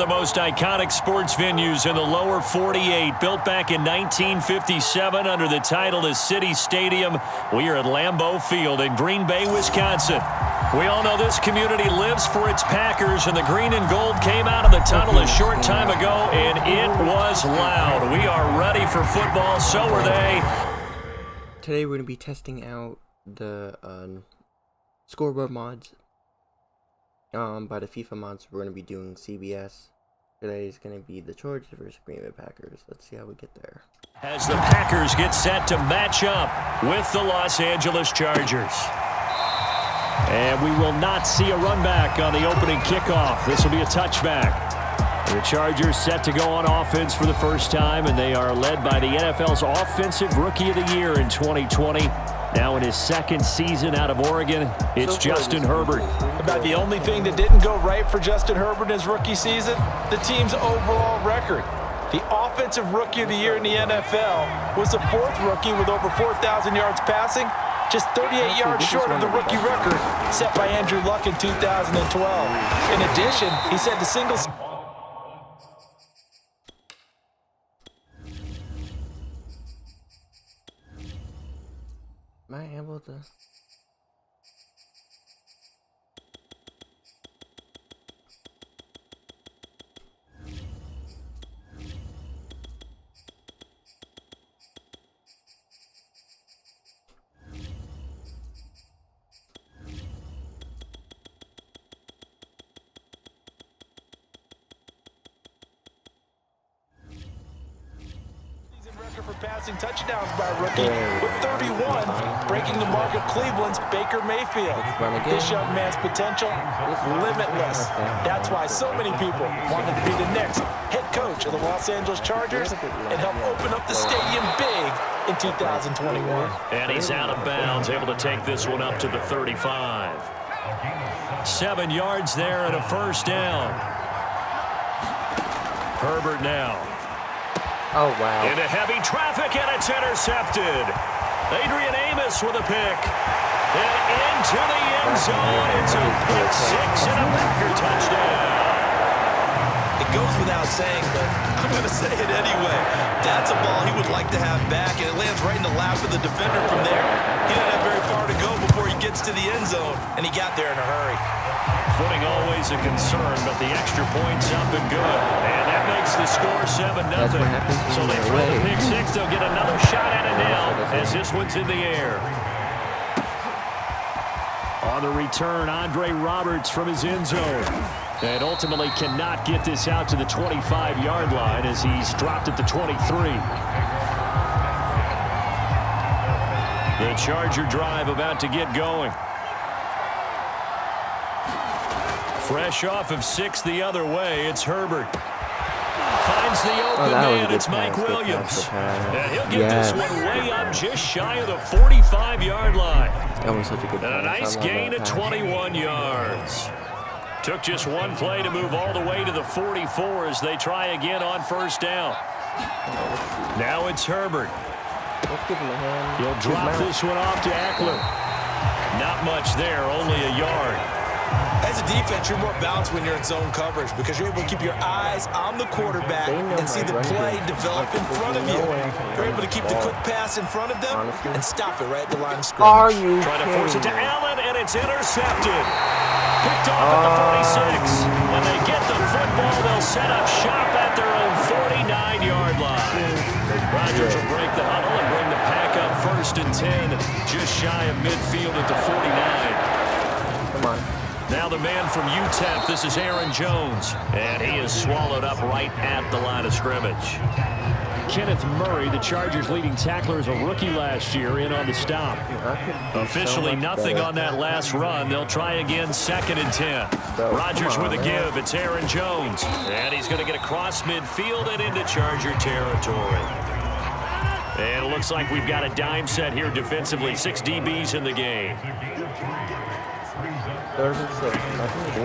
The most iconic sports venues in the lower 48, built back in 1957 under the title of City Stadium. We are at Lambeau Field in Green Bay, Wisconsin. We all know this community lives for its Packers, and the green and gold came out of the tunnel a short time ago, and it was loud. We are ready for football, so are they. Today we're going to be testing out the scoreboard mods. By the FIFA mods, we're going to be doing CBS. Today is going to be the Chargers versus Green Bay Packers. Let's see how we get there. As the Packers get set to match up with the Los Angeles Chargers. And we will not see a run back on the opening kickoff. This will be a touchback. The Chargers set to go on offense for the first time, and they are led by the NFL's Offensive Rookie of the Year in 2020. Now in his second season out of Oregon, it's Justin Herbert. About the only thing that didn't go right for Justin Herbert in his rookie season, the team's overall record. The Offensive Rookie of the Year in the NFL was the fourth rookie with over 4,000 yards passing, just 38 yards short of the rookie record set by Andrew Luck in 2012. In addition, he set the singles. Am I able to? For passing touchdowns by a rookie with 31, breaking the mark of Cleveland's Baker Mayfield. This young man's potential is limitless. That's why so many people wanted to be the next head coach of the Los Angeles Chargers and help open up the stadium big in 2021. And he's out of bounds, able to take this one up to the 35. 7 yards there and a first down. Herbert now. Oh, wow. Into heavy traffic, and it's intercepted. Adrian Amos with a pick. And into the end zone. It's a pick six and a Packer touchdown. It goes without saying, but I'm going to say it anyway. That's a ball he would like to have back, and it lands right in the lap of the defender from there. He didn't have very far to go before he gets to the end zone, and he got there in a hurry. Footing always a concern, but the extra point's up and good. And that makes the score 7-0. So they throw the pick six. They'll get another shot at it now as this one's in the air. On the return, Andre Roberts from his end zone. And ultimately cannot get this out to the 25-yard line as he's dropped at the 23. The Charger drive about to get going. Fresh off of 6 the other way, it's Herbert. Finds the open man, it's Mike Williams. And he'll get this one way up just shy of the 45-yard line. That was such a good And a nice gain of 21 yards. Took just one play to move all the way to the 44 as they try again on first down. Now it's Herbert. Let's give him a hand. He'll drop this one off to Eckler. Not much there, only a yard. As a defense, you're more balanced when you're in zone coverage because you're able to keep your eyes on the quarterback and see the play develop in front of you. You're able to keep the quick pass in front of them and stop it right at the line of scrimmage. Are you trying to force it to Allen, and it's intercepted. Picked off at the 46. When they get the football, they'll set up shop at their own 49-yard line. Rodgers will break the huddle and bring the pack up 1st and 10, just shy of midfield at the 49. Come on. Now the man from UTEP, this is Aaron Jones. And he is swallowed up right at the line of scrimmage. Kenneth Murray, the Chargers' leading tackler, as a rookie last year, in on the stop. Officially nothing on that last run. They'll try again 2nd and 10. Rodgers with a give. It's Aaron Jones. And he's going to get across midfield and into Charger territory. And it looks like we've got a dime set here defensively. 6 DBs in the game.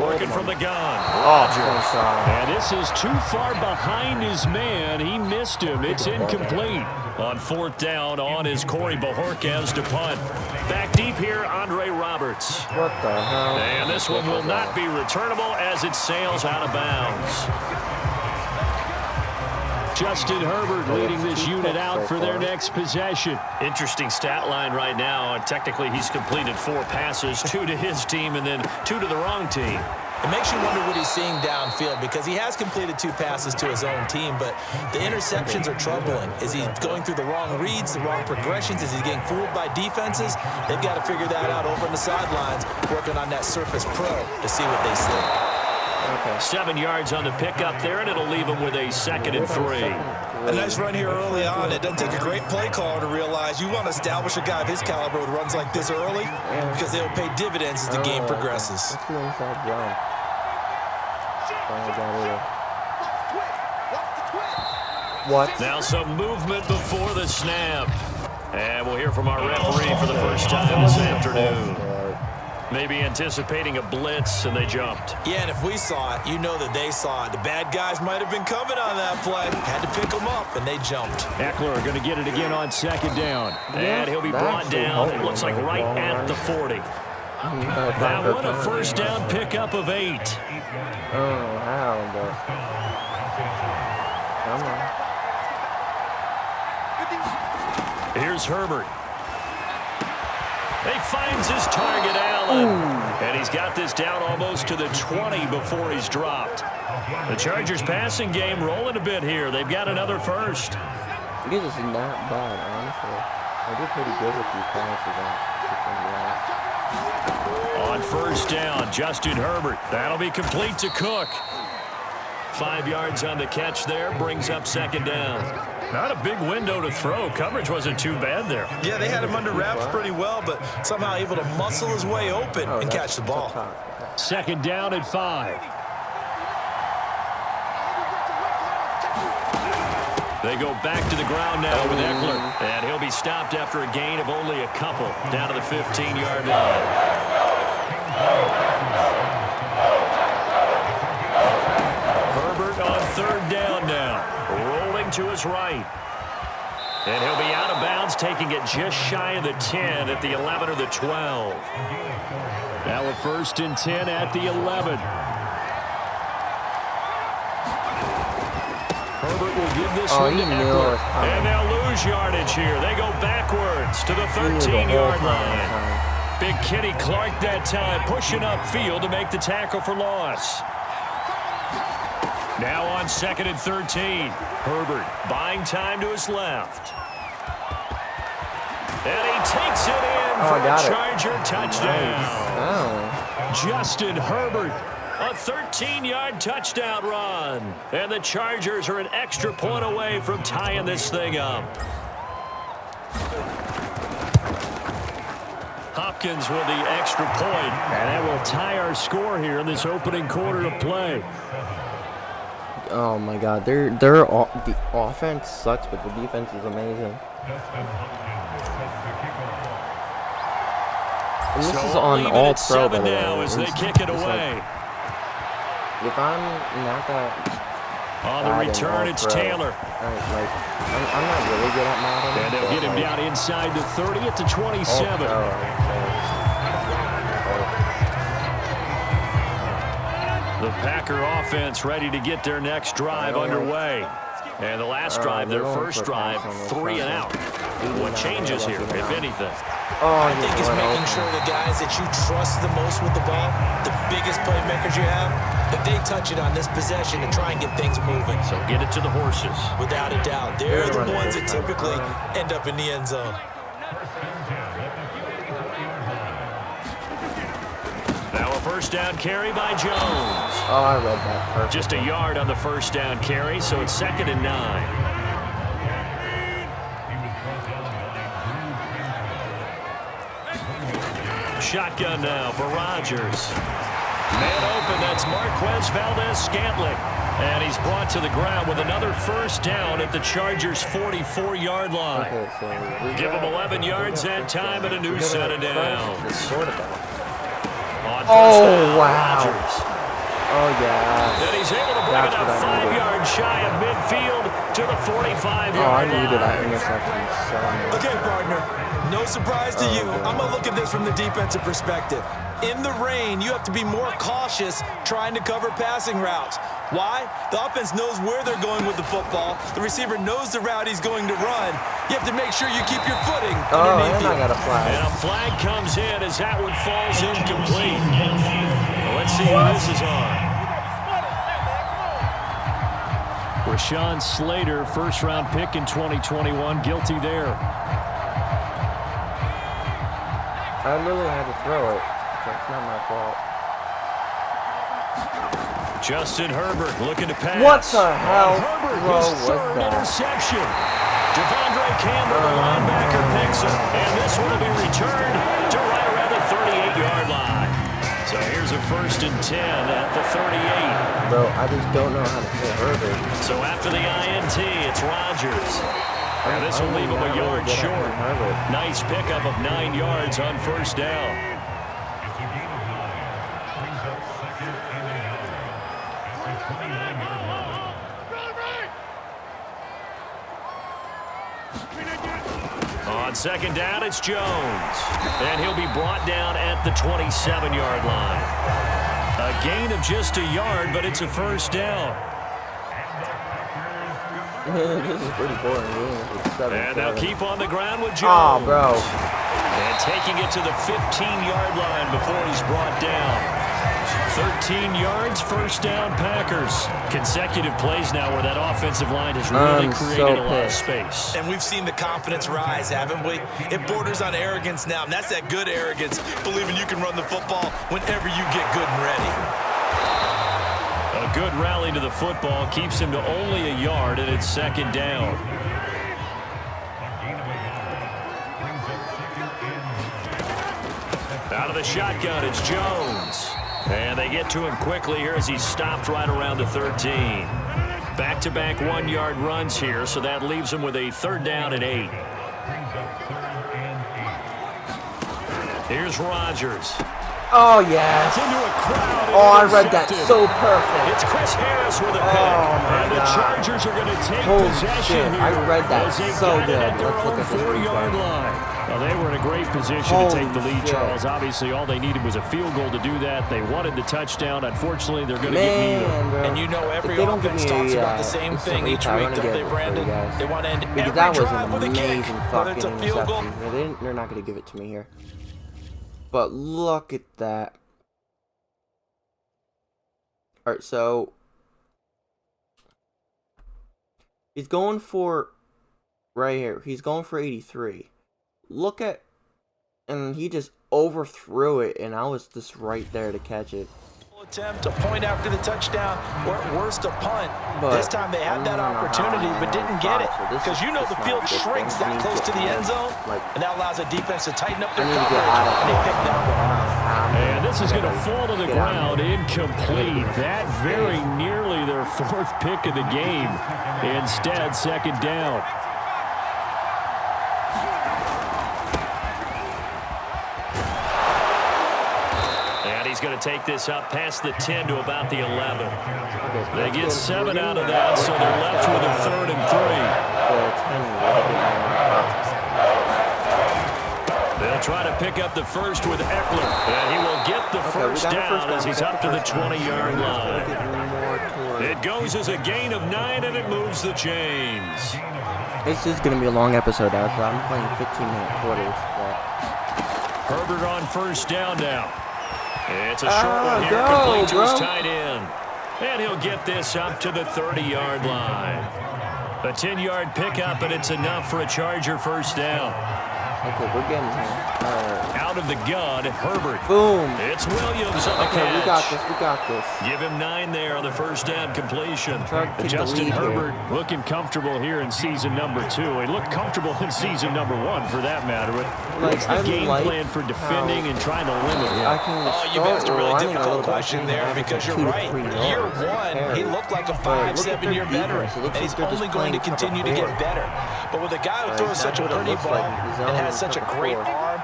Working from the gun. Rodgers. And this is too far behind his man. He missed him. It's incomplete. On 4th down on is Corey Bojorquez to punt. Back deep here, Andre Roberts. What the hell? And this one will not be returnable as it sails out of bounds. Justin Herbert leading this unit out for their next possession. Interesting stat line right now. Technically, he's completed 4 passes, 2 to his team and then 2 to the wrong team. It makes you wonder what he's seeing downfield because he has completed 2 passes to his own team, but the interceptions are troubling. Is he going through the wrong reads, the wrong progressions? Is he getting fooled by defenses? They've got to figure that out over on the sidelines, working on that Surface Pro to see what they see. Okay. 7 yards on the pickup there, and it'll leave him with a 2nd and 3. A nice run here early on. It doesn't take a great play caller to realize you want to establish a guy of his caliber with runs like this early because they'll pay dividends as the game progresses. That's the inside run. What? Now some movement before the snap. And we'll hear from our referee for the first time this afternoon. Maybe anticipating a blitz, and they jumped. Yeah, and if we saw it, you know that they saw it. The bad guys might have been coming on that play. Had to pick them up, and they jumped. Eckler going to get it again on 2nd down. And he'll be brought down, it looks like right at the 40. That one a first down pickup of 8. Oh, how, but... Come on. Here's Herbert. He finds his target, Allen. And he's got this down almost to the 20 before he's dropped. The Chargers passing game rolling a bit here. They've got another first. This is not bad, honestly. I did pretty good with these passes. On first down, Justin Herbert. That'll be complete to Cook. 5 yards on the catch there, brings up 2nd down. Not a big window to throw. Coverage wasn't too bad there. Yeah, they had him under wraps pretty well, but somehow able to muscle his way open and catch the ball. 2nd down at 5. They go back to the ground now with Eckler. And he'll be stopped after a gain of only a couple down to the 15-yard line. Herbert on 3rd down now. Rolling to his right. And he'll be out of bounds, taking it just shy of the 10 at the 11 or the 12. Now a 1st and 10 at the 11. Herbert will give this one to Eckler. And they'll lose yardage here. They go backwards to the 13-yard line. Big Kenny Clark that time, pushing upfield to make the tackle for loss. Now on 2nd and 13. Herbert buying time to his left. And he takes it in for a Charger touchdown. Nice. Justin Herbert, a 13-yard touchdown run. And the Chargers are an extra point away from tying this thing up. Hopkins with the extra point. And that will tie our score here in this opening quarter of play. Oh my God, the offense sucks, but the defense is amazing. And this is on all pro, by the way. Now as they kick it away. If I'm not that on the return, it's Taylor. I'm not really good at Madden. And they'll get him down inside the 30 at the 27. The Packer offense ready to get their next drive underway. And the last drive, their first drive, 3 and out. What changes here, if anything? I think it's making sure the guys that you trust the most with the ball, the biggest playmakers you have, that they touch it on this possession to try and get things moving. So get it to the horses. Without a doubt. They're the ones that typically end up in the end zone. Now a first down carry by Jones. Oh, I read that perfect. Just a yard on the first down carry, so it's 2nd and 9. Shotgun now for Rodgers. Man open, that's Marquez Valdez-Scantling. And he's brought to the ground with another first down at the Chargers' 44-yard line. Okay, so give him 11 yards that time and a new set of downs. Oh, wow. Rodgers. Oh, yeah. And he's able to bring it up 5 yards shy of midfield to the 45-yard line. Oh, I needed that interception so much. Okay, partner. No surprise to you. I'm going to look at this from the defensive perspective. In the rain, you have to be more cautious trying to cover passing routes. Why? The offense knows where they're going with the football. The receiver knows the route he's going to run. You have to make sure you keep your footing underneath and I got a flag. And a flag comes in as that one falls incomplete. Well, let's see who this is on. Rashawn Slater, first-round pick in 2021, guilty there. I literally had to throw it. That's not my fault. Justin Herbert looking to pass. What the hell Herbert, throw his was third that? interception. Devondre Campbell, the linebacker, picks it. And this one will be returned to right around the 38-yard line. So here's a 1st and 10 at the 38. Bro, I just don't know how to play Herbert. So after the INT, it's Rodgers. And this will leave him a yard short. Nice pickup of 9 yards on 1st down. On 2nd down, it's Jones. And he'll be brought down at the 27-yard line. A gain of just a yard, but it's a 1st down. This is pretty boring. And they'll keep on the ground with Jones. Oh, bro. And taking it to the 15-yard line before he's brought down. 13 yards, 1st down, Packers. Consecutive plays now where that offensive line has really created a lot of space. And we've seen the confidence rise, haven't we? It borders on arrogance now, and that's that good arrogance, believing you can run the football whenever you get good and ready. A good rally to the football keeps him to only a yard, and it's 2nd down. Out of the shotgun, it's Jones. And they get to him quickly here as he's stopped right around the 13. Back-to-back 1-yard runs here, so that leaves him with a 3rd down and 8. Here's Rodgers. Oh, yes. Into a crowd. Oh, I read that so perfect. It's Chris Harris with a pick. Oh, my and the God. Chargers are going to take Holy possession shit, here. I read that as they've so got it good. at their Let's look own at this 4-yard replay. line. Well, they were in a great position to take the lead, Charles. Obviously, all they needed was a field goal to do that. They wanted the touchdown. Unfortunately, they're going to get neither. Bro. And you know every offense talks about the same thing each week, don't they, Brandon? They want to end every drive with a kick, whether it's a field goal. They're not going to give it to me here. But look at that. Alright, so he's going for right here. He's going for 83. Look at, and he just overthrew it, and I was just right there to catch it. Attempt a point after the touchdown, or at worst a punt. But this time they had that opportunity but didn't get it, because you know the field shrinks that close to the end zone, and that allows a defense to tighten up their coverage, and they pick that one off. And this is going to fall to the ground, incomplete. That very nearly their 4th pick of the game. Instead, 2nd down. He's going to take this up past the 10 to about the 11. They get 7 out of that, so they're left with a 3rd and 3. They'll try to pick up the first with Eckler, and he will get the first down as he's up to the 20-yard line. It goes as a gain of 9, and it moves the chains. This is going to be a long episode, guys. I'm playing 15-minute quarters. Herbert on 1st down now. It's a short one here, complete to his tight end. And he'll get this up to the 30-yard line. A 10-yard pickup, and it's enough for a Charger 1st down. Okay, we're getting here. Out of the gun, Herbert. Boom. It's Williams on the catch. We got this. We got this. Give him 9 there on the 1st down completion. Justin the Herbert looking comfortable here in season number 2. He looked comfortable in season number 1, for that matter. What's the game plan for defending and trying to limit him? You've asked a really difficult question there, because you're right. Year 1, he looked like a 5-7-year veteran, and he's only going to continue to get better. But with a guy who throws such a pretty ball and has such a great arm,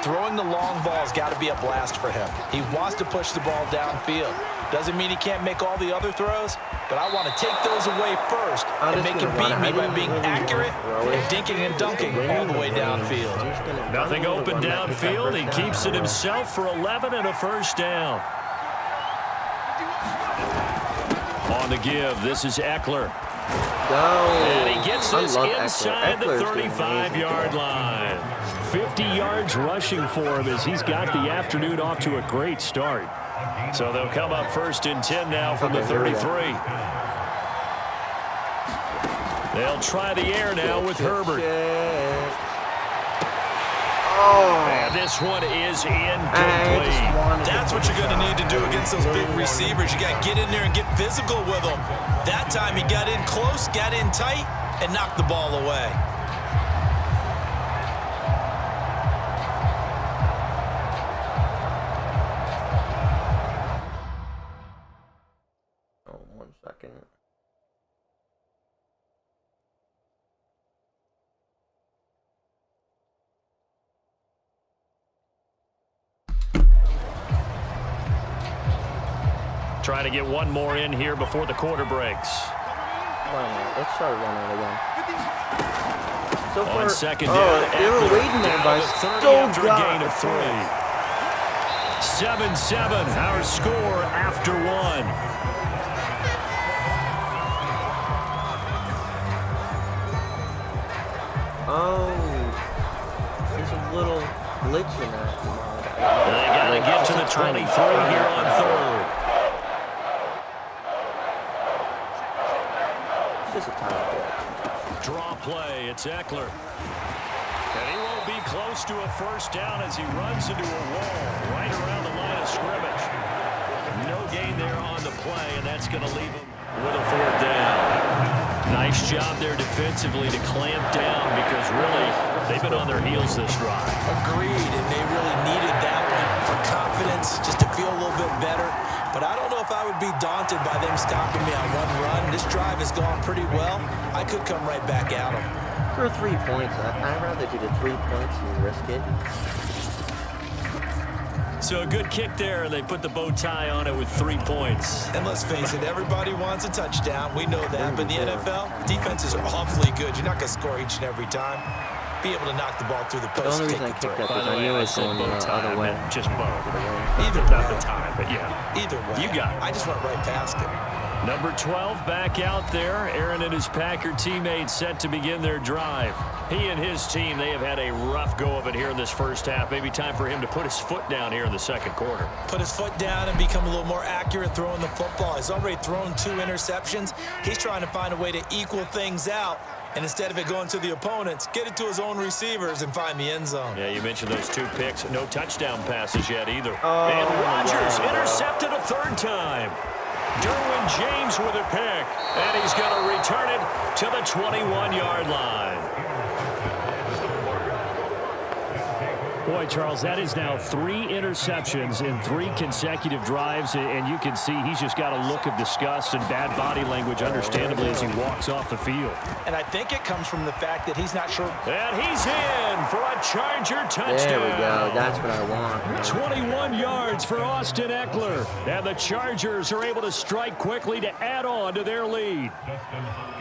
throwing the long ball's got to be a blast for him. He wants to push the ball downfield. Doesn't mean he can't make all the other throws, but I want to take those away first and make him beat me by being accurate and dinking and dunking all the way downfield. Nothing open downfield. He keeps it himself for 11 and a 1st down. On on the give. This is Eckler. Go. And he gets this inside the Eckler's 35-yard line. 50 yards rushing for him as he's got the afternoon off to a great start. So they'll come up 1st and 10 now from the 33. They'll try the air now with Herbert. And this one is incomplete. That's what you're going to need to do against those big receivers. You got to get in there and get physical with them. That time he got in close, got in tight, and knocked the ball away. Oh, 1 second. Trying to get one more in here before the quarter breaks. Let's try to run it again. So far, On 2nd down, they were waiting there, but still after a gain of 3. 7-7, our score after 1. Oh, there's a little glitch in that. They got to get to the 23 here on 3rd. Just a tiny bit. Draw play, it's Eckler. And he won't be close to a 1st down as he runs into a wall right around the line of scrimmage. No gain there on the play, and that's going to leave him with a 4th down. Nice job there defensively to clamp down because really they've been on their heels this drive. Agreed, and they really needed that one for confidence, just to feel a little bit better. But I don't know if I would be daunted by them stopping me on one run. This drive has gone pretty well. I could come right back at them. For 3 points, I'd rather do the 3 points and risk it. So a good kick there, and they put the bow tie on it with 3 points. And let's face it, everybody wants a touchdown. We know that. But in the NFL, defenses are awfully good. You're not going to score each and every time. Be able to knock the ball through the post. The only reason I kicked that is I knew it was going the other way. Just bow. Either Not way. the time, but yeah. Either way. You got it. I just went right past it. Number 12 back out there. Aaron and his Packer teammates set to begin their drive. He and his team, they have had a rough go of it here in this 1st half. Maybe time for him to put his foot down here in the 2nd quarter. Put his foot down and become a little more accurate throwing the football. He's already thrown 2 interceptions. He's trying to find a way to equal things out. And instead of it going to the opponents, get it to his own receivers and find the end zone. Yeah, you mentioned those 2 picks. No touchdown passes yet either. Oh, and Rodgers wow. intercepted a 3rd time. Derwin James with a pick. And he's going to return it to the 21-yard line. Boy, Charles, that is now 3 interceptions in 3 consecutive drives, and you can see he's just got a look of disgust and bad body language, understandably, as he walks off the field. And I think it comes from the fact that he's not sure. And he's in for a Charger touchdown. There we go. That's what I want. 21 yards for Austin Eckler. And the Chargers are able to strike quickly to add on to their lead.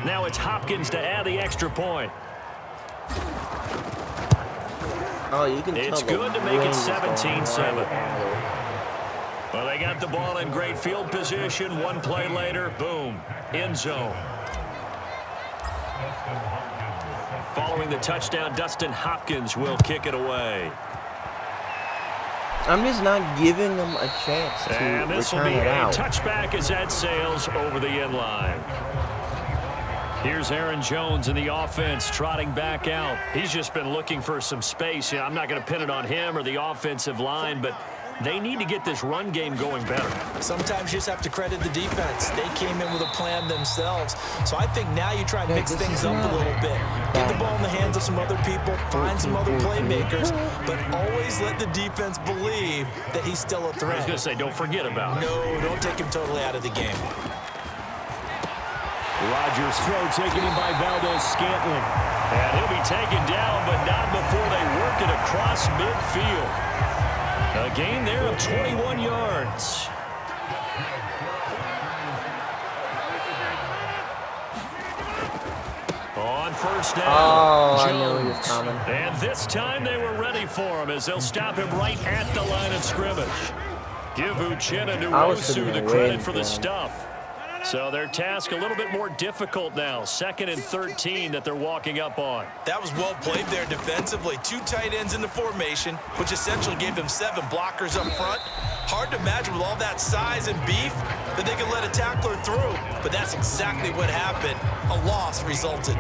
Now it's Hopkins to add the extra point. Oh, you can It's tell good the to make it wind is going 17-7. right. Well, they got the ball in great field position. 1 play later, boom, end zone. Following the touchdown, Dustin Hopkins will kick it away. I'm just not giving them a chance to And this will return be it a out. touchback as that sails over the end line. Here's Aaron Jones in the offense trotting back out. He's just been looking for some space. Yeah, I'm not going to pin it on him or the offensive line, but they need to get this run game going better. Sometimes you just have to credit the defense. They came in with a plan themselves. So I think now you try and mix things up a little bit. Get the ball in the hands of some other people, find some other playmakers, but always let the defense believe that he's still a I was threat. going to say, don't forget about it. No, don't take him totally out of the game. Rodgers' throw taken in by Valdez-Scantling. And he'll be taken down, but not before they work it across midfield. A gain there of 21 yards. On 1st down, Oh, I knew Jones. he was coming. And this time they were ready for him as they'll stop him right at the line of scrimmage. Give Uchenna I was sitting Nwosu the there credit waiting for the for him. stuff. So their task a little bit more difficult now. 2nd and 13 that they're walking up on. That was well played there defensively. 2 tight ends in the formation, which essentially gave them 7 blockers up front. Hard to imagine with all that size and beef that they could let a tackler through. But that's exactly what happened. A loss resulted.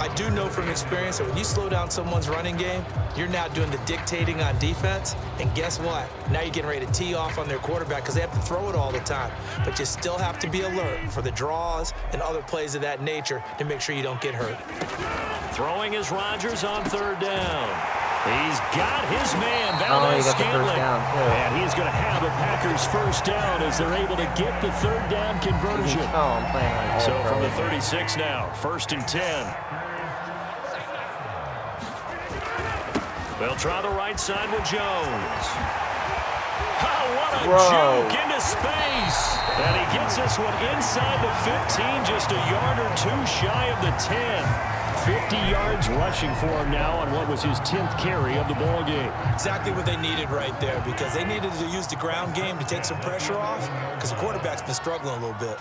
I do know from experience that when you slow down someone's running game, you're now doing the dictating on defense. And guess what? Now you're getting ready to tee off on their quarterback because they have to throw it all the time. But you still have to be alert for the draws and other plays of that nature to make sure you don't get hurt. Throwing is Rodgers on 3rd down. He's got his man, Valdez Scantling. And he's going to have the Packers' 1st down as they're able to get the 3rd down conversion. Oh, I'm playing on So from the 36 now, 1st and 10. They'll try the right side with Jones. Oh, what a juke into space. And he gets this one inside the 15, just a yard or 2 shy of the 10. 50 yards rushing for him now on what was his 10th carry of the ball game. Exactly what they needed right there because they needed to use the ground game to take some pressure off because the quarterback's been struggling a little bit.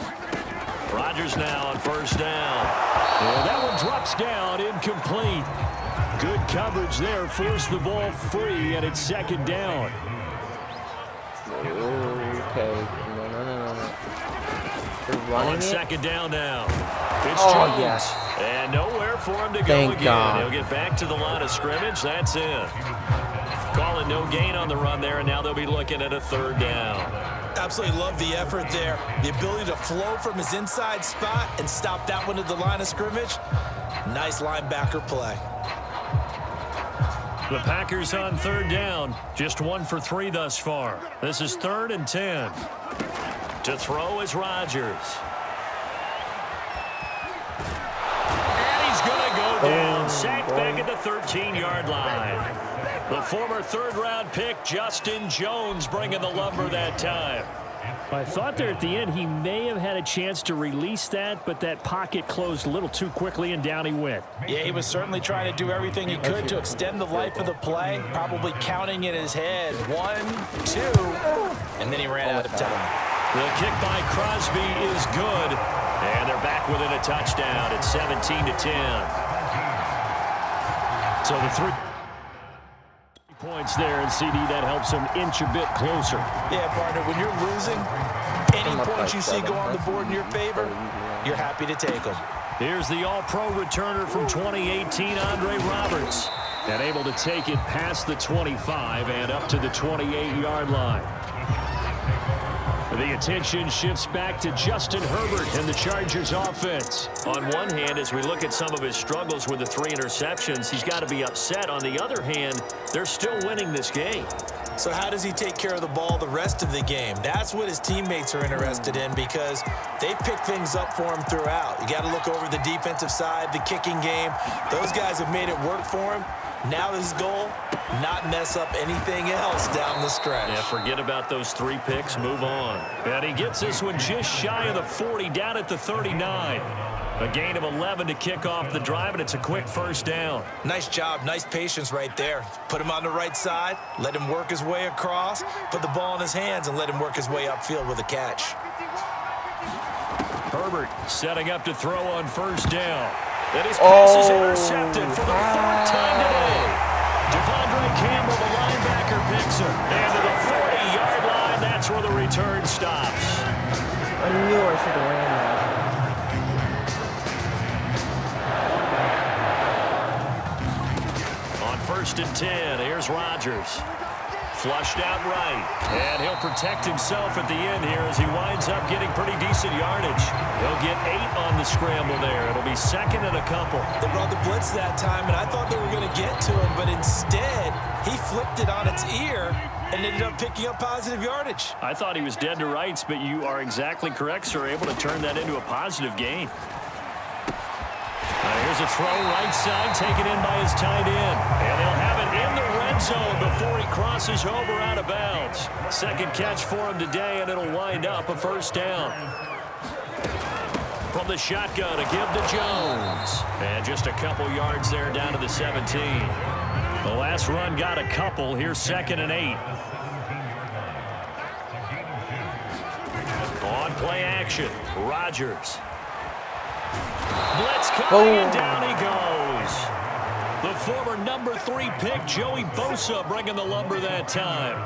Rodgers now on 1st down. And that one drops down, incomplete. Good coverage there, forced the ball free, and it's 2nd down. Okay, no. They're running on 2nd down now. It's oh, Jones. Yes. And nowhere for him to go Thank again. God. He'll get back to the line of scrimmage. That's it. Call it no gain on the run there, and now they'll be looking at a 3rd down. Absolutely love the effort there. The ability to flow from his inside spot and stop that one at the line of scrimmage. Nice linebacker play. The Packers on 3rd down. Just 1 for 3 thus far. This is 3rd and 10. To throw is Rodgers. And he's going to go down. Sacked back at the 13-yard line. The former 3rd-round pick, Justin Jones, bringing the lumber that time. I thought there at the end he may have had a chance to release that, but that pocket closed a little too quickly, and down he went. Yeah, he was certainly trying to do everything he could to extend the life of the play, probably counting in his head 1, 2, and then he ran out of time. The kick by Crosby is good, and they're back within a touchdown. It's 17-10. So the 3 points there, and CD, that helps him inch a bit closer. Yeah, partner, when you're losing, any points you see go on the board in your favor, you're happy to take them. Here's the all-pro returner from 2018, Andre Roberts, and able to take it past the 25 and up to the 28-yard line. The attention shifts back to Justin Herbert and the Chargers offense. On one hand, as we look at some of his struggles with the 3 interceptions, he's got to be upset. On the other hand, they're still winning this game. So how does he take care of the ball the rest of the game? That's what his teammates are interested in because they've picked things up for him throughout. You got to look over the defensive side, the kicking game. Those guys have made it work for him. Now his goal, not mess up anything else down the stretch. Yeah, forget about those 3 picks, move on. And he gets this one just shy of the 40, down at the 39. A gain of 11 to kick off the drive, and it's a quick 1st down. Nice job, nice patience right there. Put him on the right side, let him work his way across, put the ball in his hands, and let him work his way upfield with a catch. Herbert setting up to throw on 1st down. And his pass is intercepted for the 3rd time today. Devondre Campbell, the linebacker, picks him. And to the 40-yard line, that's where the return stops. I knew I should have ran that. On 1st and 10, here's Rodgers. Flushed out right, and he'll protect himself at the end here as he winds up getting pretty decent yardage. He'll get 8 on the scramble there. It'll be 2nd and a couple. They brought the blitz that time, and I thought they were going to get to him, but instead, he flipped it on its ear and ended up picking up positive yardage. I thought he was dead to rights, but you are exactly correct, sir. Able to turn that into a positive gain. Here's a throw right side, taken in by his tight end. And they'll have it in the red zone before he crosses over out of bounds. 2nd catch for him today, and it'll wind up a 1st down. From the shotgun, a give to Jones. And just a couple yards there down to the 17. The last run got a couple. Here's 2nd and 8. On Play action. Rodgers. Blitz coming, and down he goes. The former number 3 pick, Joey Bosa, bringing the lumber that time.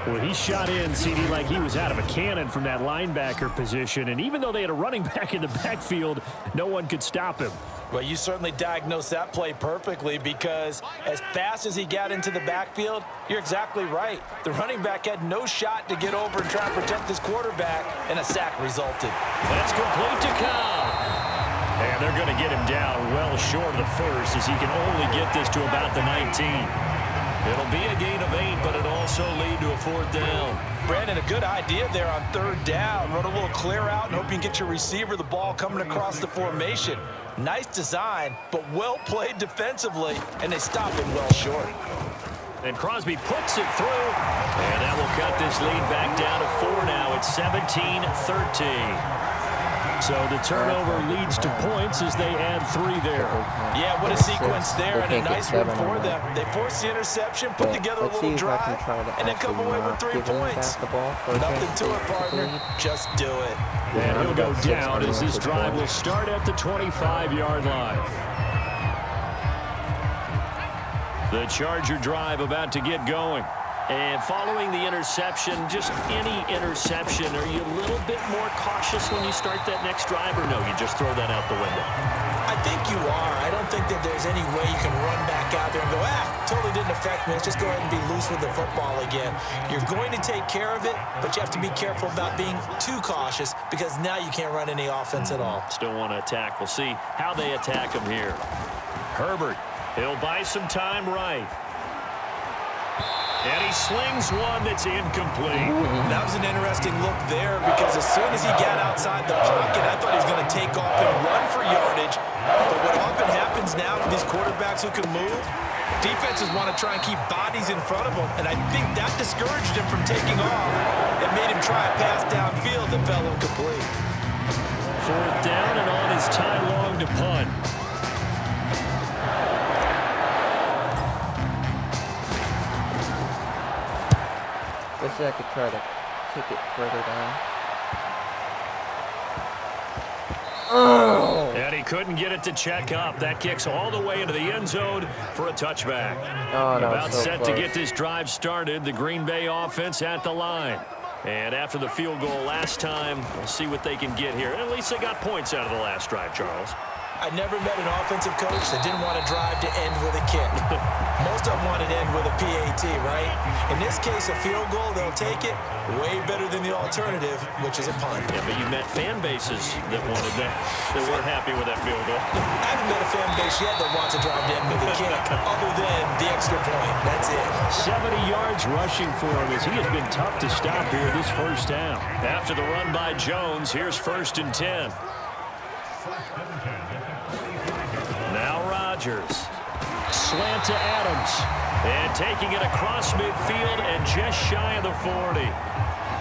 Well, he shot in, CD, like he was out of a cannon from that linebacker position. And even though they had a running back in the backfield, no one could stop him. Well, you certainly diagnosed that play perfectly, because as fast as he got into the backfield, you're exactly right. The running back had no shot to get over and try to protect his quarterback, and a sack resulted. That's complete to Cobb. And they're going to get him down well short of the first, as he can only get this to about the 19. It'll be a gain of 8, but it also lead to a 4th down. Brandon, a good idea there on 3rd down. Run a little clear out and hope you can get your receiver the ball coming across the formation. Nice design, but well played defensively, and they stop him well short. And Crosby puts it through, and that will cut this lead back down to 4 now. It's 17-13. So the turnover leads to points as they add 3 there. Yeah, what a sequence there, and a nice one for them. They force the interception, put together a little drive, and then come away with 3 points. Nothing to it, partner. Just do it. And he'll go down as this drive will start at the 25-yard line. The Charger drive about to get going. And following the interception, just any interception, are you a little bit more cautious when you start that next drive, or no, you just throw that out the window? I think you are. I don't think that there's any way you can run back out there and go, totally didn't affect me. Let's just go ahead and be loose with the football again. You're going to take care of it, but you have to be careful about being too cautious, because now you can't run any offense at all. Still want to attack. We'll see how they attack him here. Herbert, he'll buy some time right. And he slings one that's incomplete. That was an interesting look there, because as soon as he got outside the pocket, I thought he was going to take off and run for yardage. But what often happens now with these quarterbacks who can move, defenses want to try and keep bodies in front of them, and I think that discouraged him from taking off. It made him try a pass downfield that fell incomplete. 4th down, and on his tie long to punt. Wish I could try to kick it further down. Oh! And he couldn't get it to check up. That kicks all the way into the end zone for a touchback. Oh, About so set close to get this drive started. The Green Bay offense at the line. And after the field goal last time, we'll see what they can get here. At least they got points out of the last drive, Charles. I never met an offensive coach that didn't want to drive to end with a kick. Most of them want to end with a PAT, right? In this case, a field goal, they'll take it. Way better than the alternative, which is a punt. Yeah, but you met fan bases that wanted that, that weren't happy with that field goal. I haven't met a fan base yet that wants to drive to end with a kick, other than the extra point. That's it. 70 yards rushing for him, as he has been tough to stop here this first down. After the run by Jones, here's 1st and 10. Now Rodgers. Slant to Adams. And taking it across midfield and just shy of the 40.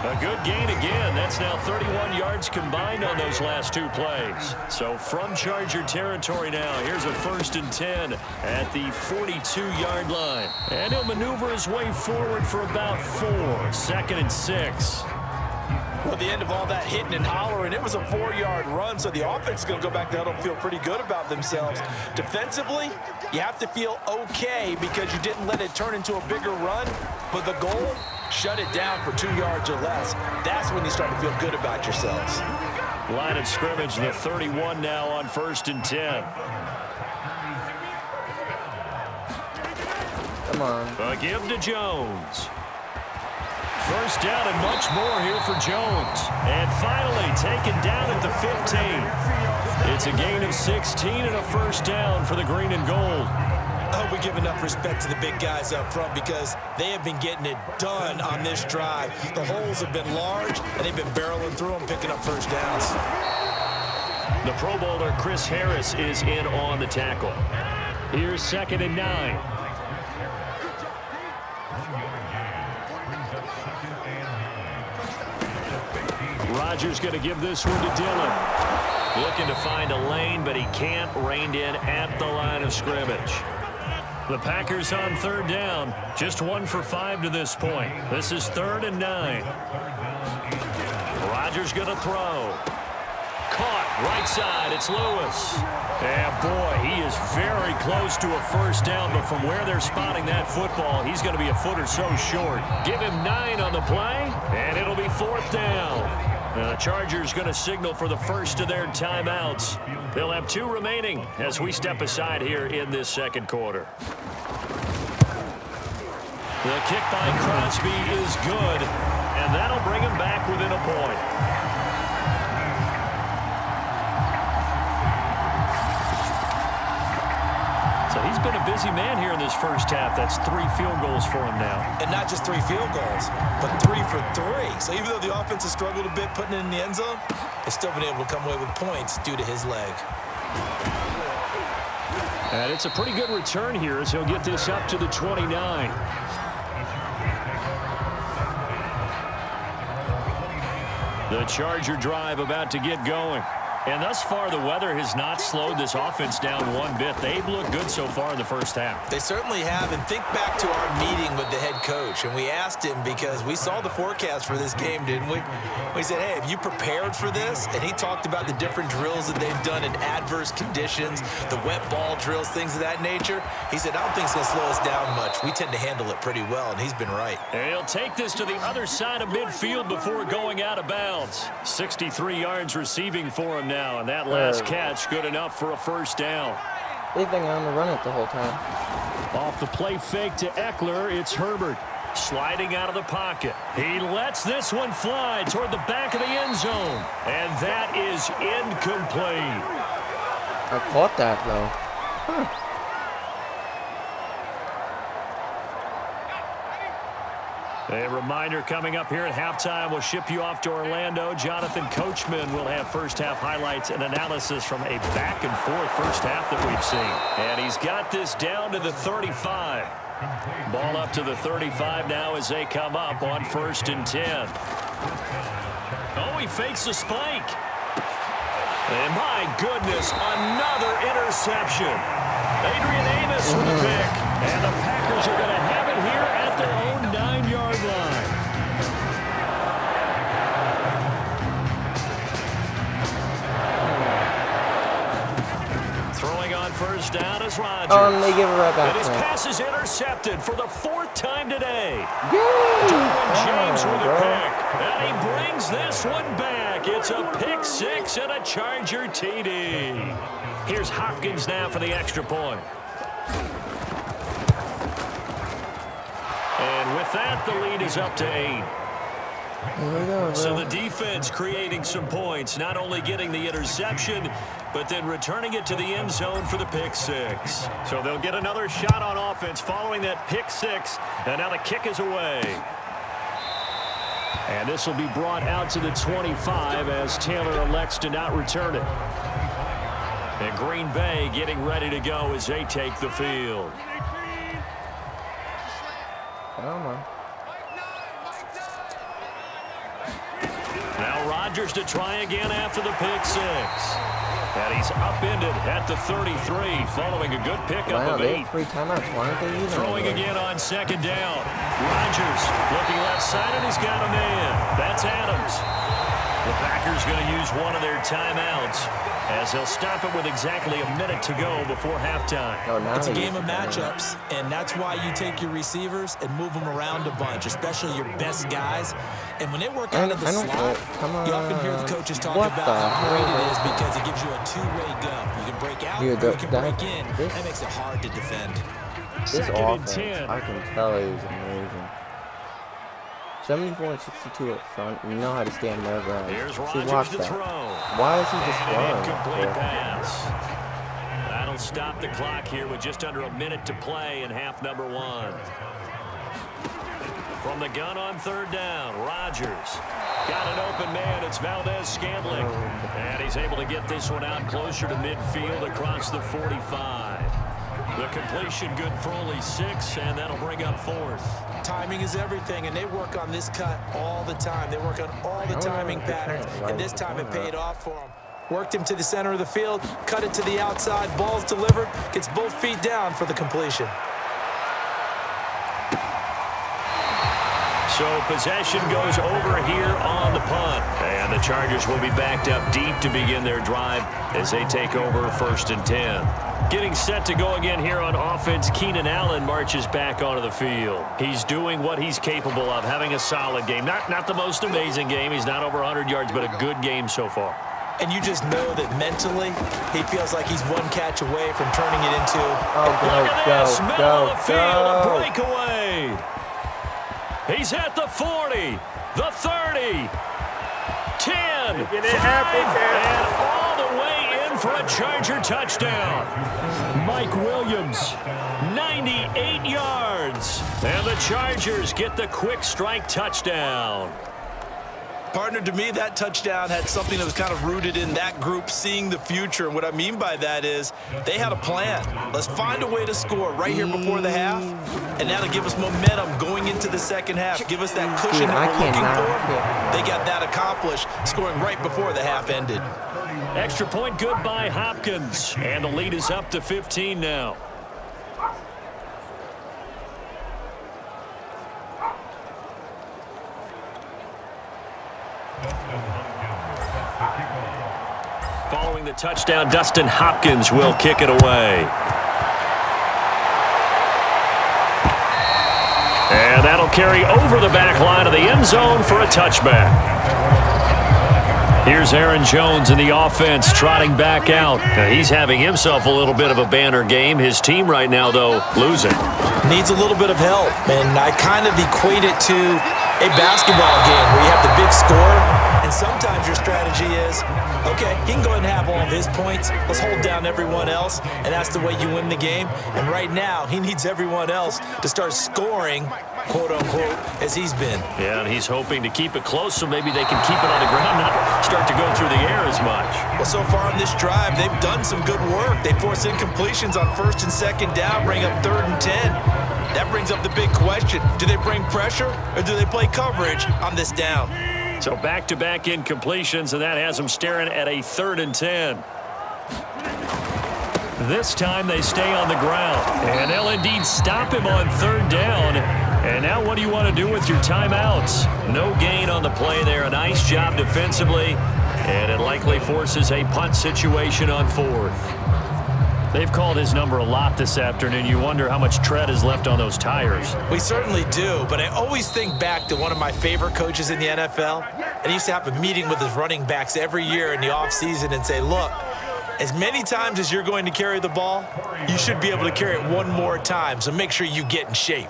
A good gain again. That's now 31 yards combined on those last 2 plays. So from Charger territory now, here's a 1st and 10 at the 42-yard line. And he'll maneuver his way forward for about 4. 2nd and 6. Well, at the end of all that hitting and hollering, it was a 4-yard run, so the offense is going to go back there and feel pretty good about themselves. Defensively, you have to feel okay because you didn't let it turn into a bigger run, but the goal, shut it down for 2 yards or less. That's when you start to feel good about yourselves. Line of scrimmage, the 31 now on 1st and 10. Come on. A give to Jones. 1st down and much more here for Jones. And finally taken down at the 15. It's a gain of 16 and a 1st down for the green and gold. I hope we give enough respect to the big guys up front, because they have been getting it done on this drive. The holes have been large, and they've been barreling through them, picking up 1st downs. The Pro Bowler Chris Harris is in on the tackle. Here's 2nd and 9. Rodgers going to give this one to Dillon. Looking to find a lane, but he can't. Reined in at the line of scrimmage. The Packers on 3rd down. Just 1 for 5 to this point. This is 3rd and 9. Rodgers going to throw. Caught right side. It's Lewis. And boy, he is very close to a first down, but from where they're spotting that football, he's going to be a foot or so short. Give him 9 on the play, and it'll be 4th down. The Chargers going to signal for the first of their timeouts. They'll have 2 remaining as we step aside here in this second quarter. The kick by Crosby is good, and that'll bring him back within a point. So he's been a busy man here in this first half. That's 3 field goals for him now. And not just 3 field goals, but 3 for 3. So even though the offense has struggled a bit putting it in the end zone, they've still been able to come away with points due to his leg. And it's a pretty good return here as he'll get this up to the 29. The Charger drive about to get going. And thus far, the weather has not slowed this offense down one bit. They've looked good so far in the first half. They certainly have. And think back to our meeting with the head coach. And we asked him because we saw the forecast for this game, didn't we? We said, hey, have you prepared for this? And he talked about the different drills that they've done in adverse conditions, the wet ball drills, things of that nature. He said, I don't think it's going to slow us down much. We tend to handle it pretty well, and he's been right. And he'll take this to the other side of midfield before going out of bounds. 63 yards receiving for him now, and that last catch good enough for a first down. They think I'm going to run it the whole time. Off the play fake to Eckler, it's Herbert. Sliding out of the pocket. He lets this one fly toward the back of the end zone. And that is incomplete. I caught that, though. Huh. A reminder coming up here at halftime. We'll ship you off to Orlando. Jonathan Coachman will have first-half highlights and analysis from a back-and-forth first half that we've seen. And he's got this down to the 35. Ball up to the 35 now as they come up on 1st and 10. Oh, he fakes the spike. And my goodness, another interception. Adrian Amos with the pick. And the Packers are going to have it here at their own 9-yard line. Throwing on first down is Rodgers. And they give it right back. And his pass is intercepted for the 4th time today. Yay! Derwin James with a pick. And he brings this one back. It's a pick 6 and a Charger TD. Here's Hopkins now for the extra point. And with that, the lead is up to 8. Here we go, So the defense creating some points, not only getting the interception, but then returning it to the end zone for the pick 6. So they'll get another shot on offense following that pick 6, and now the kick is away. And this will be brought out to the 25 as Taylor elects to not return it. And Green Bay getting ready to go as they take the field. Come on. Now Rodgers to try again after the pick 6. And he's upended at the 33 following a good pickup of 8. 3 timeouts. Why aren't they using Throwing again on 2nd down. Rodgers looking left side, and he's got a man. That's Adams. The Packers going to use one of their timeouts as they'll stop it with exactly a minute to go before halftime. It's a game of matchups, and that's why you take your receivers and move them around a bunch, especially your best guys. And when they work out of the slot, you often hear the coaches talk about how great it is because it gives you a two-way go. You can break out, or you can break in. That makes it hard to defend. This offense, I can tell it was amazing. 74 and 62 up front. You know how to stand their ground. See, watch that. Why is he just throwing? Incomplete pass. That'll stop the clock here with just under a minute to play in half number 1. From the gun on 3rd down, Rodgers. Got an open man. It's Valdez-Scantling. And he's able to get this one out closer to midfield across the 45. The completion good for only 6, and that'll bring up 4th. Timing is everything, and they work on this cut all the time. They work on all the timing patterns, and this time it paid off for them. Worked him to the center of the field, cut it to the outside, ball's delivered, gets both feet down for the completion. So possession goes over here on the punt. And the Chargers will be backed up deep to begin their drive as they take over 1st and 10. Getting set to go again here on offense, Keenan Allen marches back onto the field. He's doing what he's capable of, having a solid game. Not the most amazing game. He's not over 100 yards, but a good game so far. And you just know that mentally, he feels like he's one catch away from turning it into Middle of the field, a breakaway. He's at the 40, the 30, 10, 5, and all the way in for a Charger touchdown. Mike Williams, 98 yards. And the Chargers get the quick strike touchdown. Partner, to me, that touchdown had something that was kind of rooted in that group seeing the future. And what I mean by that is they had a plan. Let's find a way to score right here before the half. And that'll give us momentum going into the second half. Give us that cushion that we're looking for. They got that accomplished, scoring right before the half ended. Extra point good by Hopkins. And the lead is up to 15 now. Following the touchdown, Dustin Hopkins will kick it away. And that'll carry over the back line of the end zone for a touchback. Here's Aaron Jones in the offense trotting back out. He's having himself a little bit of a banner game. His team right now, though, losing. Needs a little bit of help, and I kind of equate it to a basketball game where you have the big score, and sometimes your strategy is, okay, he can go ahead and have all of his points. Let's hold down everyone else, and that's the way you win the game. And right now, he needs everyone else to start scoring, quote-unquote, as he's been. Yeah, and he's hoping to keep it close so maybe they can keep it on the ground, not start to go through the air as much. Well, so far on this drive, they've done some good work. They force incompletions on 1st and 2nd down, bring up 3rd and 10. That brings up the big question. Do they bring pressure or do they play coverage on this down? So back-to-back incompletions, and that has them staring at a 3rd and 10. This time they stay on the ground, and they'll indeed stop him on 3rd down. And now what do you want to do with your timeouts? No gain on the play there. A nice job defensively, and it likely forces a punt situation on 4th. They've called his number a lot this afternoon. You wonder how much tread is left on those tires. We certainly do, but I always think back to one of my favorite coaches in the NFL. And he used to have a meeting with his running backs every year in the offseason and say, look, as many times as you're going to carry the ball, you should be able to carry it one more time, so make sure you get in shape.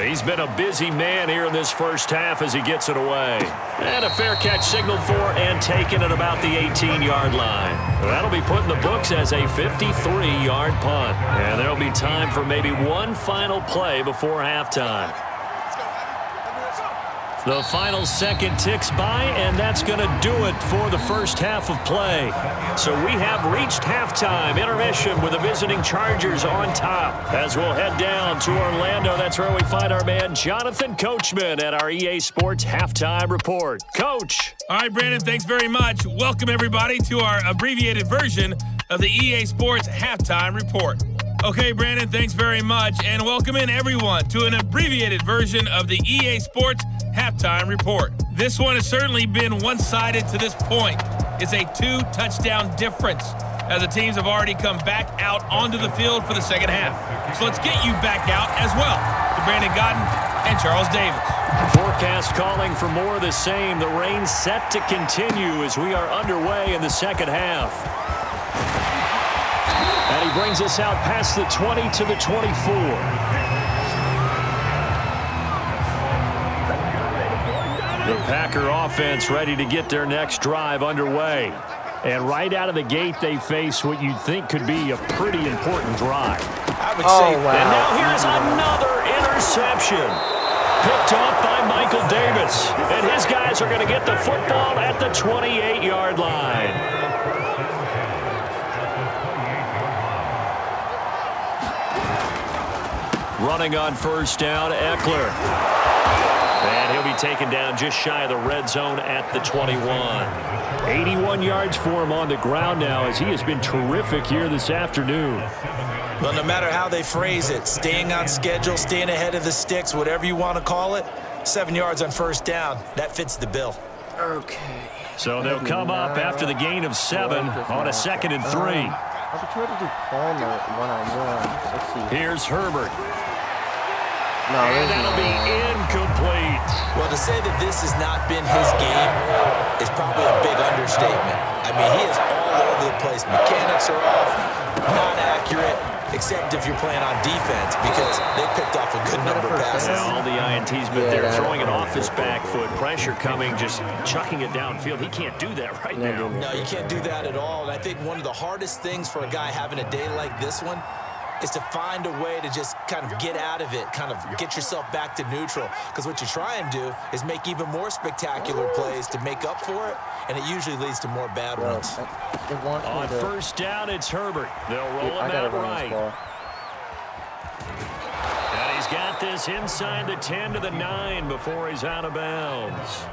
He's been a busy man here in this first half as he gets it away. And a fair catch signaled for and taken at about the 18-yard line. That'll be put in the books as a 53-yard punt. And there'll be time for maybe one final play before halftime. The final second ticks by, and that's going to do it for the first half of play. So we have reached halftime intermission with the visiting Chargers on top. As we'll head down to Orlando, that's where we find our man Jonathan Coachman at our EA Sports Halftime Report. Coach. All right, Brandon, thanks very much. Welcome, everybody, to our abbreviated version of the EA Sports Halftime Report. Okay, Brandon, thanks very much, and welcome in everyone to an abbreviated version of the EA Sports Halftime Report. This one has certainly been one-sided to this point. It's a 2-touchdown difference as the teams have already come back out onto the field for the second half. So let's get you back out as well to Brandon Godden and Charles Davis. Forecast calling for more of the same. The rain set to continue as we are underway in the second half. And he brings us out past the 20 to the 24. The Packer offense ready to get their next drive underway. And right out of the gate, they face what you'd think could be a pretty important drive. I would say, wow. And now here's another interception. Picked off by Michael Davis. And his guys are going to get the football at the 28-yard line. Running on first down, Eckler. And he'll be taken down just shy of the red zone at the 21. 81 yards for him on the ground now as he has been terrific here this afternoon. Well, no matter how they phrase it, staying on schedule, staying ahead of the sticks, whatever you want to call it, 7 yards on first down, that fits the bill. Okay. So they'll come up after the gain of 7 on a 2nd and 3. I'll try to do Palmer one-on-one. Let's see. Here's Herbert. No, And that'll be incomplete. Well, to say that this has not been his game is probably a big understatement. I mean, he is all over the place. Mechanics are off, not accurate, except if you're playing on defense because they picked off a good number of passes. Yeah, all the INTs, but they're throwing it off his back foot. Pressure coming, just chucking it downfield. He can't do that right now. No, you can't do that at all. And I think one of the hardest things for a guy having a day like this one is to find a way to just kind of get out of it, kind of get yourself back to neutral. Because what you try and do is make even more spectacular plays to make up for it, and it usually leads to more bad ones. On first down, it's Herbert. They'll roll him out right. And he's got this inside the 10 to the 9 before he's out of bounds.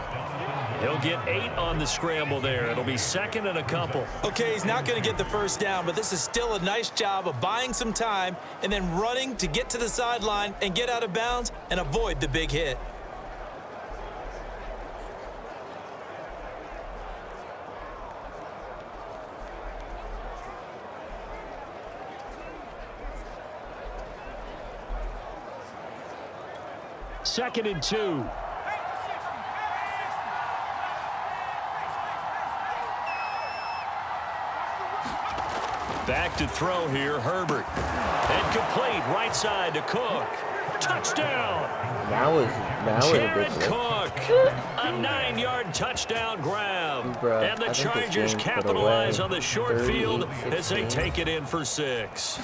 He'll get 8 on the scramble there. It'll be 2nd and a couple. Okay, he's not going to get the first down, but this is still a nice job of buying some time and then running to get to the sideline and get out of bounds and avoid the big hit. Second and 2. Back to throw here, Herbert. And complete, right side to Cook. Touchdown! That was a big Cook, a 9-yard touchdown grab. And the Chargers capitalize on the short field as they take it in for 6.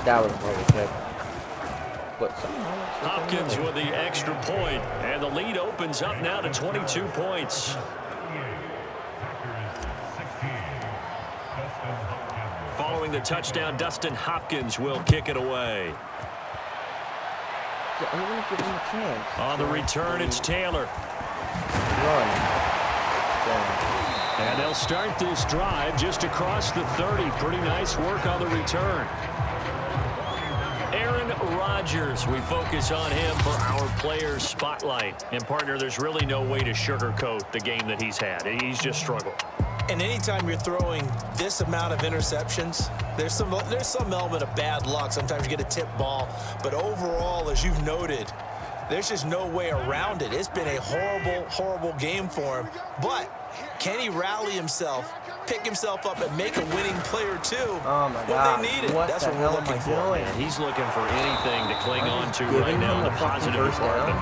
That was really good. Hopkins with the extra point, and the lead opens up now to 22 points. Following the touchdown, Dustin Hopkins will kick it away. I'm going to give him a chance. On the return, it's Taylor. Run. And they'll start this drive just across the 30. Pretty nice work on the return. Aaron Rodgers, we focus on him for our Players Spotlight. And, partner, there's really no way to sugarcoat the game that he's had. He's just struggled. And anytime you're throwing this amount of interceptions, there's some element of bad luck. Sometimes you get a tip ball. But overall, as you've noted, there's just no way around it. It's been a horrible, horrible game for him. But can he rally himself, pick himself up, and make a winning play or two when they need it? That's what we're looking for. Man, he's looking for anything to cling on to right now in the positive department.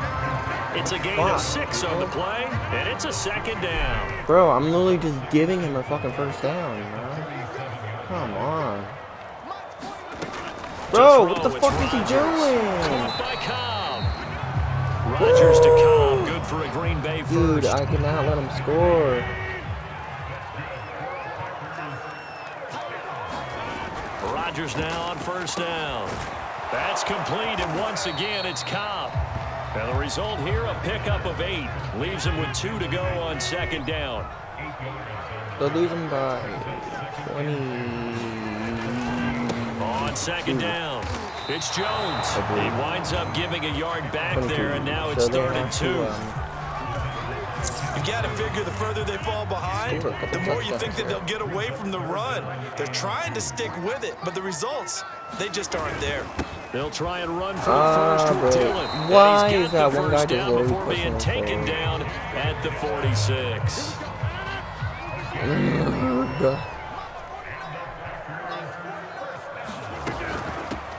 It's a gain of 6 on the play, and it's a 2nd down. Bro, I'm literally just giving him a fucking first down, man. Come on. Bro, what the fuck is he doing? Caught by Cobb. Rodgers to Cobb, good for a Green Bay first. Dude, I cannot let him score. Rodgers now on first down. That's complete, and once again, it's Cobb. And the result here, a pickup of 8. Leaves him with 2 to go on 2nd down. They'll lose him by 20. On 2nd down, it's Jones. He winds up giving a yard back there, and now it's 3rd and 2. You got to figure the further they fall behind, the more you think that they'll get away from the run. They're trying to stick with it, but the results, they just aren't there. They'll try and run for the first with Dillon. Why is that one guy down just before being taken down at the 46?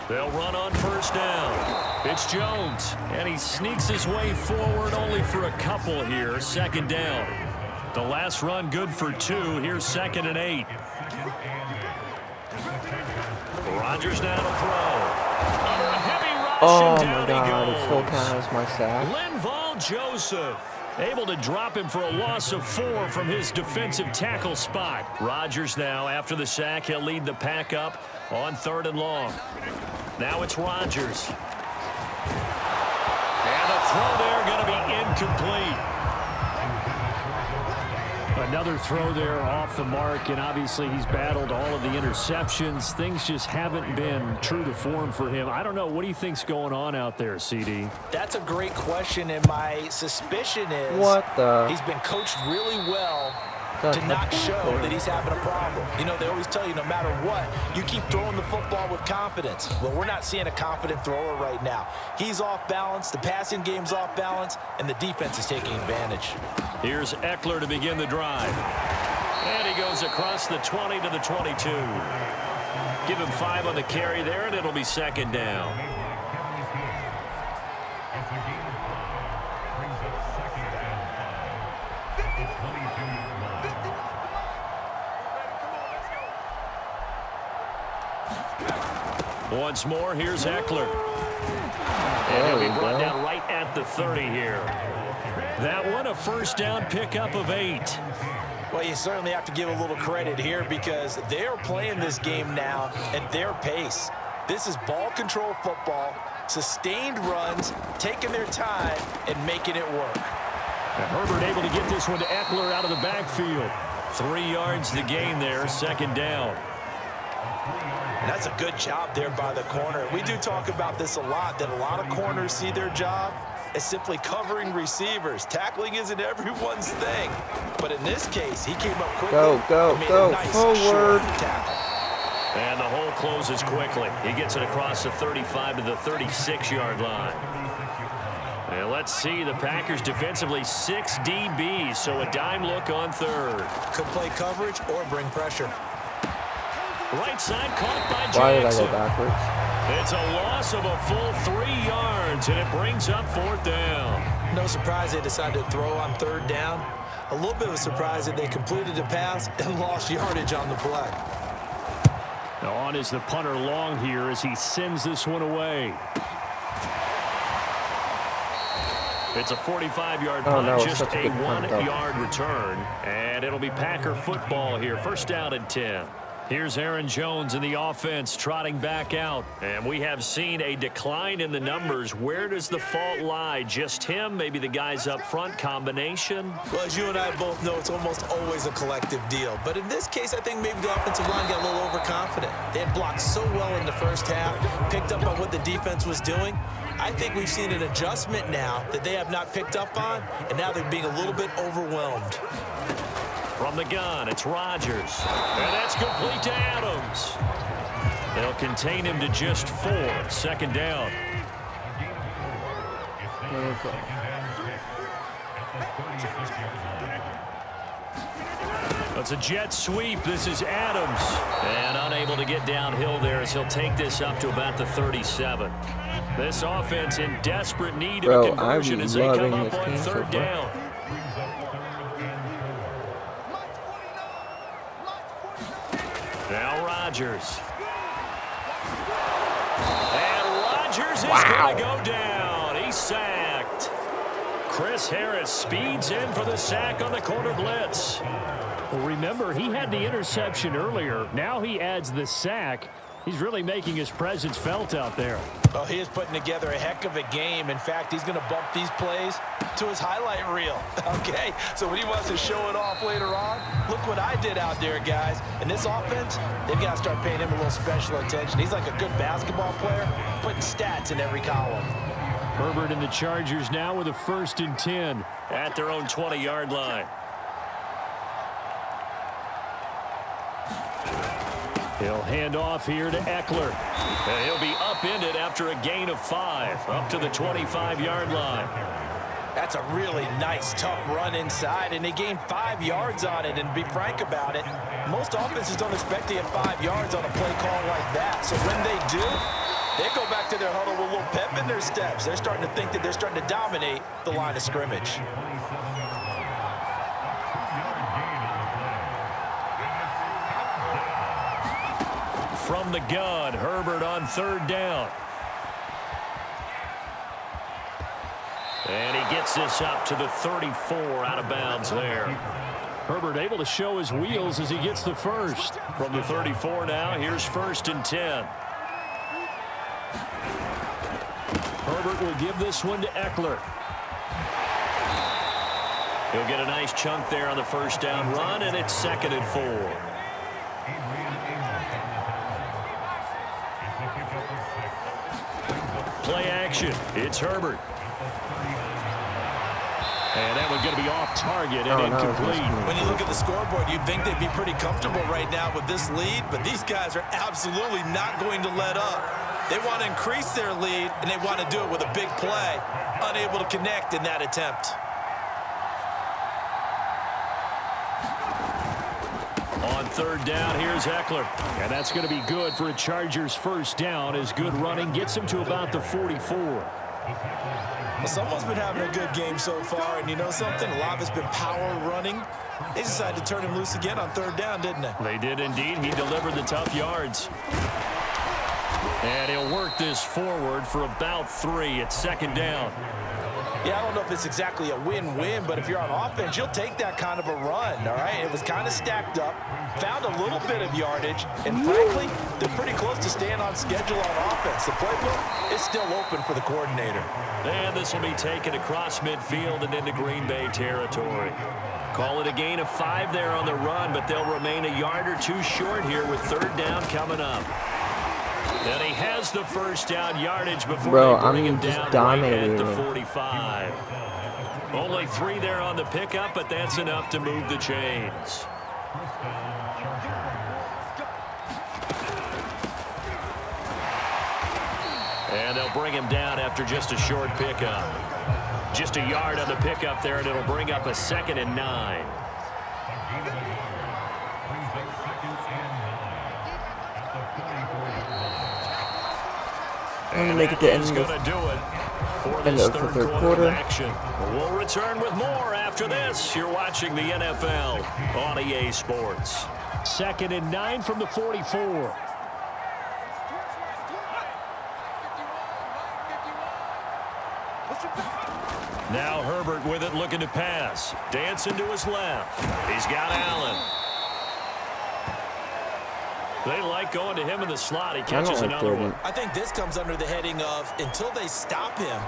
They'll run on first down. It's Jones, and he sneaks his way forward only for a couple here. 2nd down. The last run good for 2. Here's 2nd and 8. Rodgers now to throw. Oh my God, it still counts my sack. Linval Joseph able to drop him for a loss of 4 from his defensive tackle spot. Rodgers now, after the sack, he'll lead the pack up on 3rd and long. Now it's Rodgers. And the throw there going to be incomplete. Another throw there off the mark, and obviously he's battled all of the interceptions. Things just haven't been true to form for him. I don't know. What do you think's going on out there, CD? That's a great question, and my suspicion is he's been coached really well to not show that he's having a problem. You know, they always tell you no matter what, you keep throwing the football with confidence. Well, we're not seeing a confident thrower right now. He's off balance, the passing game's off balance, and the defense is taking advantage. Here's Eckler to begin the drive. And he goes across the 20 to the 22. Give him 5 on the carry there, and it'll be second down. Once more, here's Eckler. And he'll be brought down right at the 30 here. That one, a first down pickup of 8. Well, you certainly have to give a little credit here because they're playing this game now at their pace. This is ball control football, sustained runs, taking their time, and making it work. And Herbert able to get this one to Eckler out of the backfield. 3 yards the gain there, second down. And that's a good job there by the corner. We do talk about this a lot, that a lot of corners see their job as simply covering receivers. Tackling isn't everyone's thing. But in this case, he came up quickly and made a nice forward tackle. And the hole closes quickly. He gets it across the 35 to the 36-yard line. And let's see, the Packers defensively 6 DBs, so a dime look on third. Could play coverage or bring pressure. Right side caught by Jackson. Why did I go backwards? It's a loss of a full 3 yards, and it brings up fourth down. No surprise they decided to throw on third down. A little bit of a surprise that they completed the pass and lost yardage on the play. Now on is the punter long here as he sends this one away. It's a 45-yard punt, just a 1-yard return. And it'll be Packer football here. First down and 10. Here's Aaron Jones in the offense trotting back out. And we have seen a decline in the numbers. Where does the fault lie? Just him? Maybe the guys up front? Combination? Well, as you and I both know, it's almost always a collective deal. But in this case, I think maybe the offensive line got a little overconfident. They had blocked so well in the first half, picked up on what the defense was doing. I think we've seen an adjustment now that they have not picked up on, and now they're being a little bit overwhelmed. From the gun, it's Rodgers. And that's complete to Adams. They'll contain him to just 4. Second down. It's a jet sweep. This is Adams. And unable to get downhill there as he'll take this up to about the 37. This offense in desperate need of a conversion as they come up on third down. Now Rodgers. And Rodgers is going to go down. He's sacked. Chris Harris speeds in for the sack on the corner blitz. Well, remember, he had the interception earlier. Now he adds the sack. He's really making his presence felt out there. Oh, he is putting together a heck of a game. In fact, he's going to bump these plays to his highlight reel. Okay, so when he wants to show it off later on, look what I did out there, guys. And this offense, they've got to start paying him a little special attention. He's like a good basketball player, putting stats in every column. Herbert and the Chargers now with a 1st and 10 at their own 20-yard line. He'll hand off here to Eckler. And he'll be upended after a gain of 5, up to the 25-yard line. That's a really nice, tough run inside, and they gained 5 yards on it. And to be frank about it, most offenses don't expect to get 5 yards on a play call like that. So when they do, they go back to their huddle with a little pep in their steps. They're starting to think that they're starting to dominate the line of scrimmage. From the gun, Herbert on third down. And he gets this up to the 34, out of bounds there. Herbert able to show his wheels as he gets the first. From the 34 now, here's 1st and 10. Herbert will give this one to Eckler. He'll get a nice chunk there on the first down run, and it's 2nd and 4. Play action. It's Herbert. And that one's going to be off target and incomplete. When you look at the scoreboard, you'd think they'd be pretty comfortable right now with this lead, but these guys are absolutely not going to let up. They want to increase their lead, and they want to do it with a big play. Unable to connect in that attempt. On 3rd down, here's Eckler. And that's going to be good for a Chargers first down as good running gets him to about the 44. Well, someone's been having a good game so far, and you know something? A lot of it's been power running. They decided to turn him loose again on 3rd down, didn't they? They did indeed. He delivered the tough yards. And he'll work this forward for about 3 at 2nd down. Yeah, I don't know if it's exactly a win-win, but if you're on offense, you'll take that kind of a run, all right? It was kind of stacked up, found a little bit of yardage, and frankly, they're pretty close to staying on schedule on offense. The playbook is still open for the coordinator. And this will be taken across midfield and into Green Bay territory. Call it a gain of 5 there on the run, but they'll remain a yard or 2 short here with 3rd down coming up. And he has the first down yardage before they bring him down right at the 45. Only 3 there on the pickup, but that's enough to move the chains. And they'll bring him down after just a short pickup. Just a yard on the pickup there, and it'll bring up a 2nd and 9. I'm going to make it to end of the 3rd quarter. Action. We'll return with more after this. You're watching the NFL on EA Sports. 2nd and 9 from the 44. Now Herbert with it, looking to pass. Dancing to his left. He's got Allen. They like going to him in the slot. He catches another one. I think this comes under the heading of until they stop him,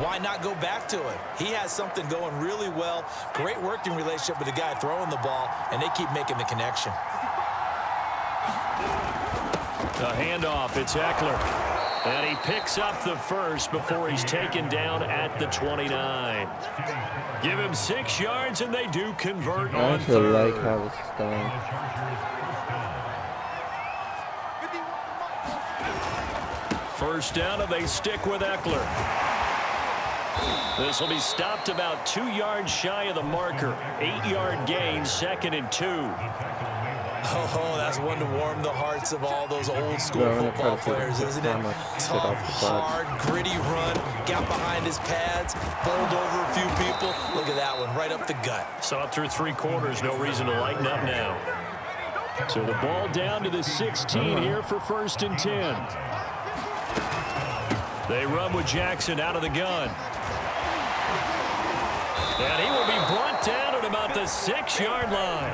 why not go back to it? He has something going really well. Great working relationship with the guy throwing the ball, and they keep making the connection. The handoff, it's Eckler. And he picks up the first before he's taken down at the 29. Give him 6 yards, and they do convert on 3rd. I actually like how it's going. First down, and they stick with Eckler. This will be stopped about 2 yards shy of the marker. 8-yard gain, 2nd and 2. Oh, that's one to warm the hearts of all those old-school football players, isn't it? Tough, hard, gritty run. Got behind his pads, bowled over a few people. Look at that one, right up the gut. Saw it through 3 quarters. No reason to lighten up now. So the ball down to the 16 here for 1st and 10. They run with Jackson out of the gun. And he will be brought down at about the 6-yard line.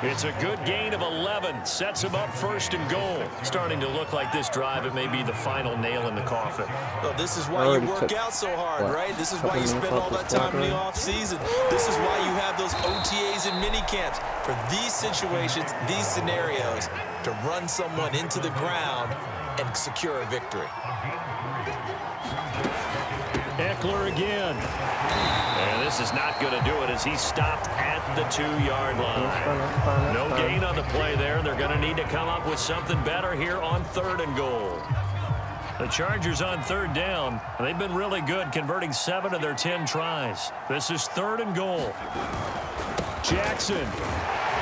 It's a good gain of 11. Sets him up 1st and goal. Starting to look like this drive, it may be the final nail in the coffin. Well, this is why you work out so hard, right? This is why you spend all that time in the offseason. This is why you have those OTAs and mini camps. For these situations, these scenarios, to run someone into the ground and secure a victory. Eckler again. And this is not going to do it as he's stopped at the 2-yard line. No gain on the play there. They're going to need to come up with something better here on 3rd and goal. The Chargers on 3rd down. They've been really good, converting 7 of their 10 tries. This is 3rd and goal. Jackson.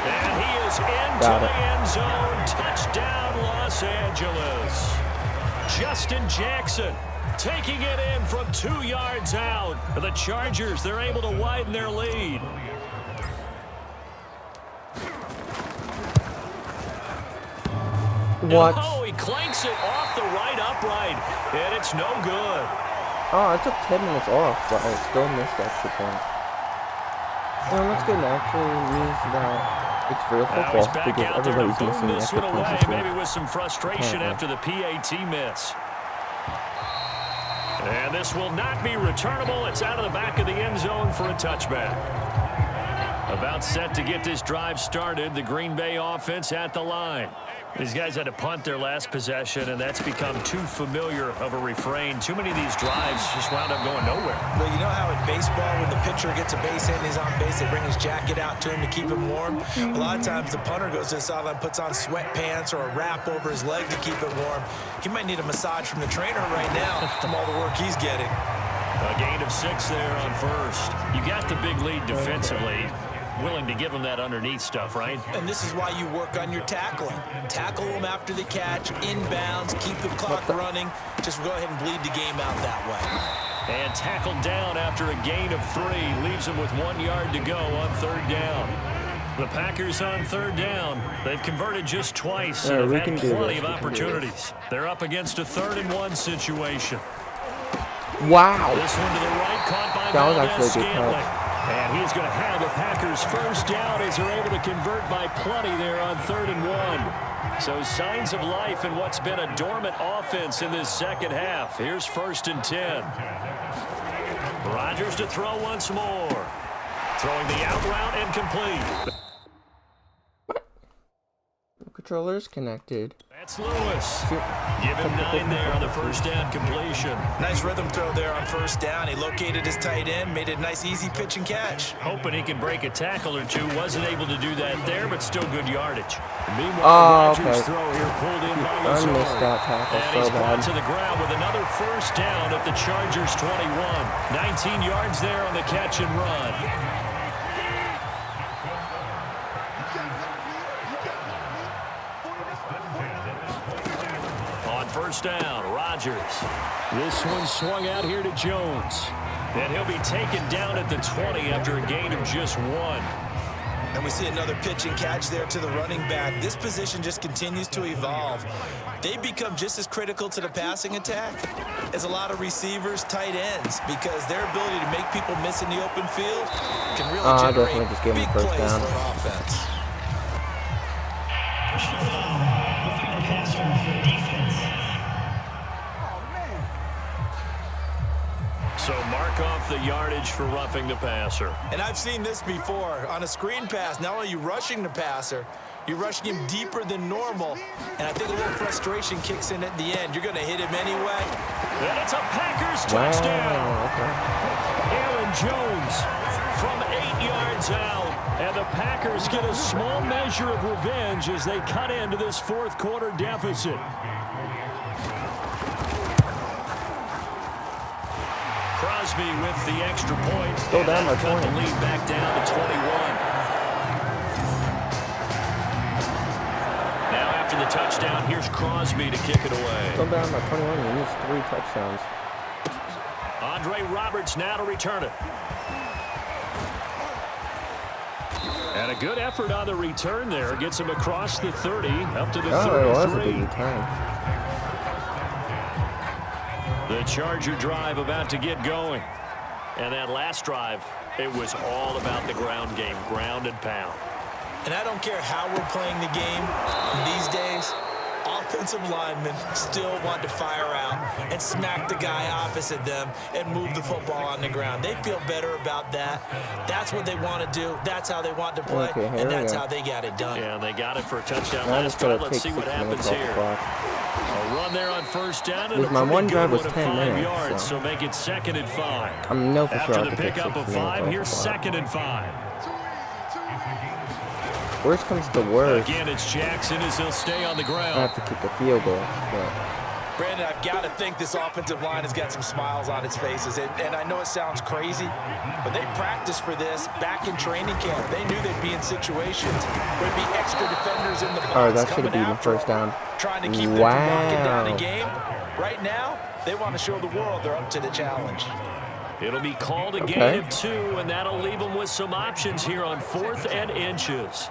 And he is into the end zone. Touchdown, Los Angeles. Justin Jackson taking it in from 2 yards out. The Chargers, they're able to widen their lead. What? Oh, he clanks it off the right upright, and it's no good. Oh, I took 10 minutes off, but I still missed the extra point. Well, that's good. Actually means that it's real football because everybody's missing the extra points. Maybe with some frustration after the PAT miss. And this will not be returnable. It's out of the back of the end zone for a touchback. About set to get this drive started. The Green Bay offense at the line. These guys had to punt their last possession, and that's become too familiar of a refrain. Too many of these drives just wound up going nowhere. Well, you know how in baseball, when the pitcher gets a base hit and he's on base, they bring his jacket out to him to keep him warm? A lot of times the punter goes to the sideline, puts on sweatpants or a wrap over his leg to keep it warm. He might need a massage from the trainer right now from all the work he's getting. A gain of 6 there on first. You got the big lead defensively. Willing to give them that underneath stuff, right? And this is why you work on your tackling. Tackle them after the catch, inbounds, keep the clock running. Just go ahead and bleed the game out that way. And tackled down after a gain of 3. Leaves them with 1 yard to go on 3rd down. The Packers on 3rd down. They've converted just twice and have had plenty of opportunities. They're up against a 3rd and 1 situation. Wow. This one to the right, caught by that was Valdez actually a good Scantling. catch. And he's going to have the Packers first down as they're able to convert by plenty there on 3rd and 1. So signs of life in what's been a dormant offense in this second half. Here's 1st and 10. Rodgers to throw once more. Throwing the out route and complete. Controllers connected. That's Lewis. Give him 9 there on the first down completion. Nice rhythm throw there on 1st down. He located his tight end, made it a nice easy pitch and catch. Hoping he can break a tackle or two. Wasn't able to do that there, but still good yardage. Meanwhile, Rodgers' throw here pulled in by Lazard. I missed that tackle and so he's brought bad. to the ground with another first down at the Chargers' 21. 19 yards there on the catch and run. First down, Rodgers. This one swung out here to Jones. And he'll be taken down at the 20 after a gain of just 1. And we see another pitch and catch there to the running back. This position just continues to evolve. They become just as critical to the passing attack as a lot of receivers, tight ends, because their ability to make people miss in the open field can really generate just gave him big first plays down. for an offense. So mark off the yardage for roughing the passer. And I've seen this before. On a screen pass, not only are you rushing the passer, you're rushing him deeper than normal. And I think a little frustration kicks in at the end. You're going to hit him anyway. And it's a Packers touchdown. Okay. Aaron Jones from 8 yards out. And the Packers get a small measure of revenge as they cut into this 4th quarter deficit. Crosby with the extra point. Go down by 20. Cut the lead back down to 21. Now after the touchdown, here's Crosby to kick it away. Go down by 21. You missed 3 touchdowns. Andre Roberts now to return it. And a good effort on the return there. Gets him across the 30, up to the 33. Oh, it was a big return. The Charger drive about to get going. And that last drive, it was all about the ground game, ground and pound. And I don't care how we're playing the game these days, offensive linemen still want to fire out and smack the guy opposite them and move the football on the ground. They feel better about that. That's what they want to do. That's how they want to play, and that's how they got it done. Yeah, and they got it for a touchdown last drive. Let's see what happens here. A run there on first down, and my one drive was 10 10 minutes, yards, so make it 2nd and 5. I'm no for sure After the pickup of 5, here's 2nd and 5. Worst comes to worst. Again, it's Jackson as he'll stay on the ground. I have to kick a field goal. But Brandon, I've got to think this offensive line has got some smiles on its faces. And I know it sounds crazy, but they practiced for this back in training camp. They knew they'd be in situations where there'd be extra defenders in the box. Oh, that should have been the first down. Trying to keep them from knocking down a game. Right now, they want to show the world they're up to the challenge. It'll be called a gain of 2, and that'll leave them with some options here on 4th and inches.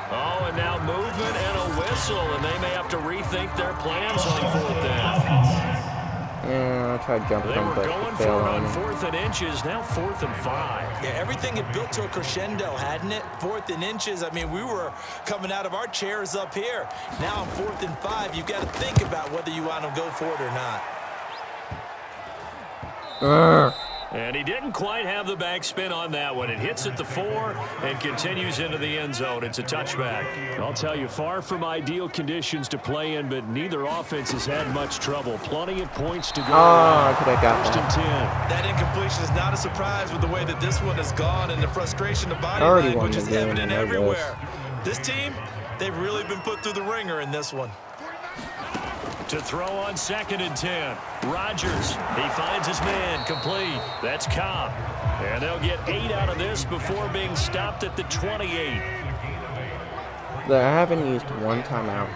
Oh, and now movement and a whistle, and they may have to rethink their plans on 4th down. Yeah, I tried jumping They him, were but going it for failed it on on him. 4th and inches, now 4th and 5. Yeah, everything had built to a crescendo, hadn't it? 4th and inches. I mean, we were coming out of our chairs up here. Now on 4th and 5, you've got to think about whether you want to go for it or not. And he didn't quite have the backspin on that one. It hits at the 4 and continues into the end zone. It's a touchback. I'll tell you, far from ideal conditions to play in, but neither offense has had much trouble. Plenty of points to go. Oh, could have got First and 10. That incompletion is not a surprise with the way that this one has gone and the frustration of body Already line, won which the is game, evident I know everywhere. This team, they've really been put through the ringer in this one. To throw on 2nd and 10. Rodgers, he finds his man, complete. That's Cobb. And they'll get 8 out of this before being stopped at the 28. I haven't used one timeout.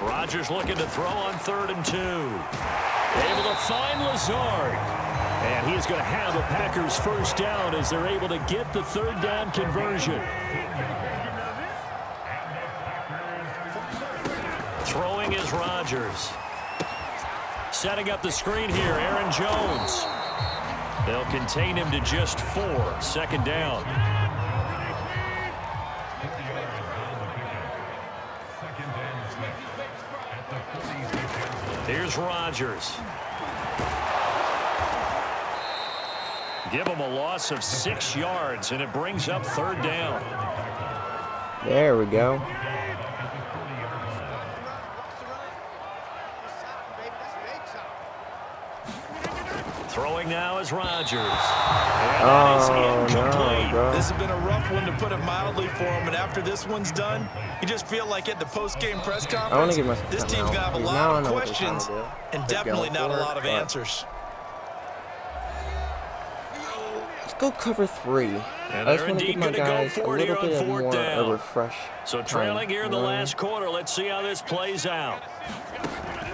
Rodgers looking to throw on 3rd and 2. Able to find Lazard. And he's going to have a Packers first down as they're able to get the 3rd down conversion. Throwing is Rodgers. Setting up the screen here, Aaron Jones. They'll contain him to just 4. 2nd down. Here's Rodgers. Give him a loss of 6 yards, and it brings up 3rd down. There we go. Throwing now is Rodgers. And that is incomplete. No, This has been a rough one, to put it mildly, for him. And after this one's done, you just feel like at the post-game press I want conference, to give myself this time team's out. going to have a Now lot I of know what they're trying questions to do. and They're definitely going not a for lot it, of but answers. Let's go cover 3. And I just they're want to indeed give my going to go guys a for it here little on bit of 4th more down. a refresh. So trailing here in the time. last quarter. Let's see how this plays out.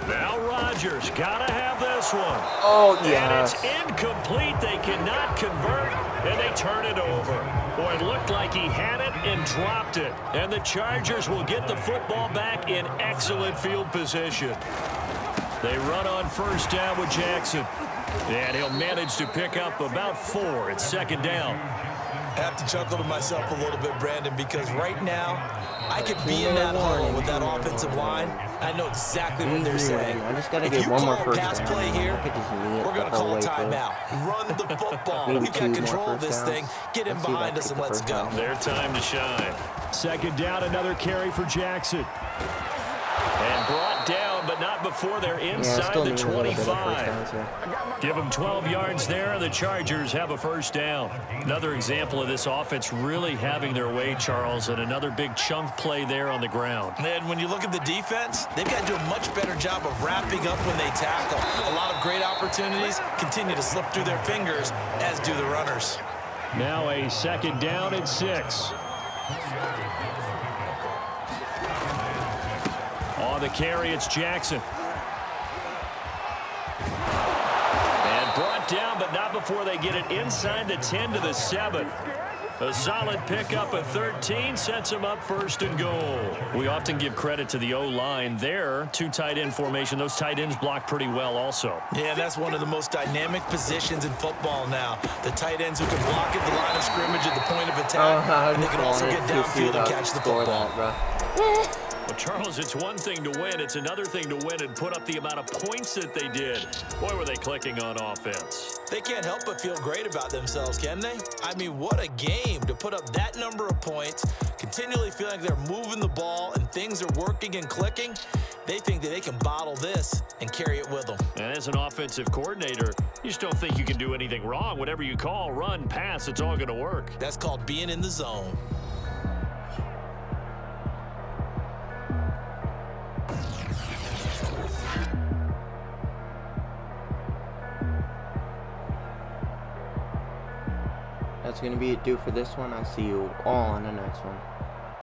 Now Rodgers got to have this one. Oh, And yes. it's incomplete. They cannot convert, and they turn it over. Boy, it looked like he had it and dropped it. And the Chargers will get the football back in excellent field position. They run on 1st down with Jackson. And he'll manage to pick up about 4 at 2nd down. I have to chuckle to myself a little bit, Brandon, because right now, I could be in that huddle with that offensive line. I know exactly what they're saying. I just got to If get you one more call first pass down. play here, I could just knee it we're going the to whole call way through. timeout. Run the football. Maybe We've 2 got more control of first this downs. thing. Get in Let's see if I behind can us get and the let's first go. down. Their time to shine. 2nd down, another carry for Jackson. And brought down, but not before they're inside still the need a little bit of first 25. downs here. Give them 12 yards there, and the Chargers have a first down. Another example of this offense really having their way, Charles, and another big chunk play there on the ground. And when you look at the defense, they've got to do a much better job of wrapping up when they tackle. A lot of great opportunities continue to slip through their fingers, as do the runners. Now a 2nd down and 6. On the carry, it's Jackson. And brought down, but not before they get it inside the 10 to the 7. A solid pickup of 13 sets him up 1st and goal. We often give credit to the O-line there. 2 tight end formation. Those tight ends block pretty well also. Yeah, that's one of the most dynamic positions in football now. The tight ends who can block at the line of scrimmage at the point of attack, and they can also get downfield and catch the football. Well, Charles, it's one thing to win. It's another thing to win and put up the amount of points that they did. Boy, were they clicking on offense. They can't help but feel great about themselves, can they? I mean, what a game to put up that number of points, continually feeling like they're moving the ball and things are working and clicking. They think that they can bottle this and carry it with them. And as an offensive coordinator, you just don't think you can do anything wrong. Whatever you call, run, pass, it's all going to work. That's called being in the zone. That's going to be it, do for this one. I'll see you all on the next one.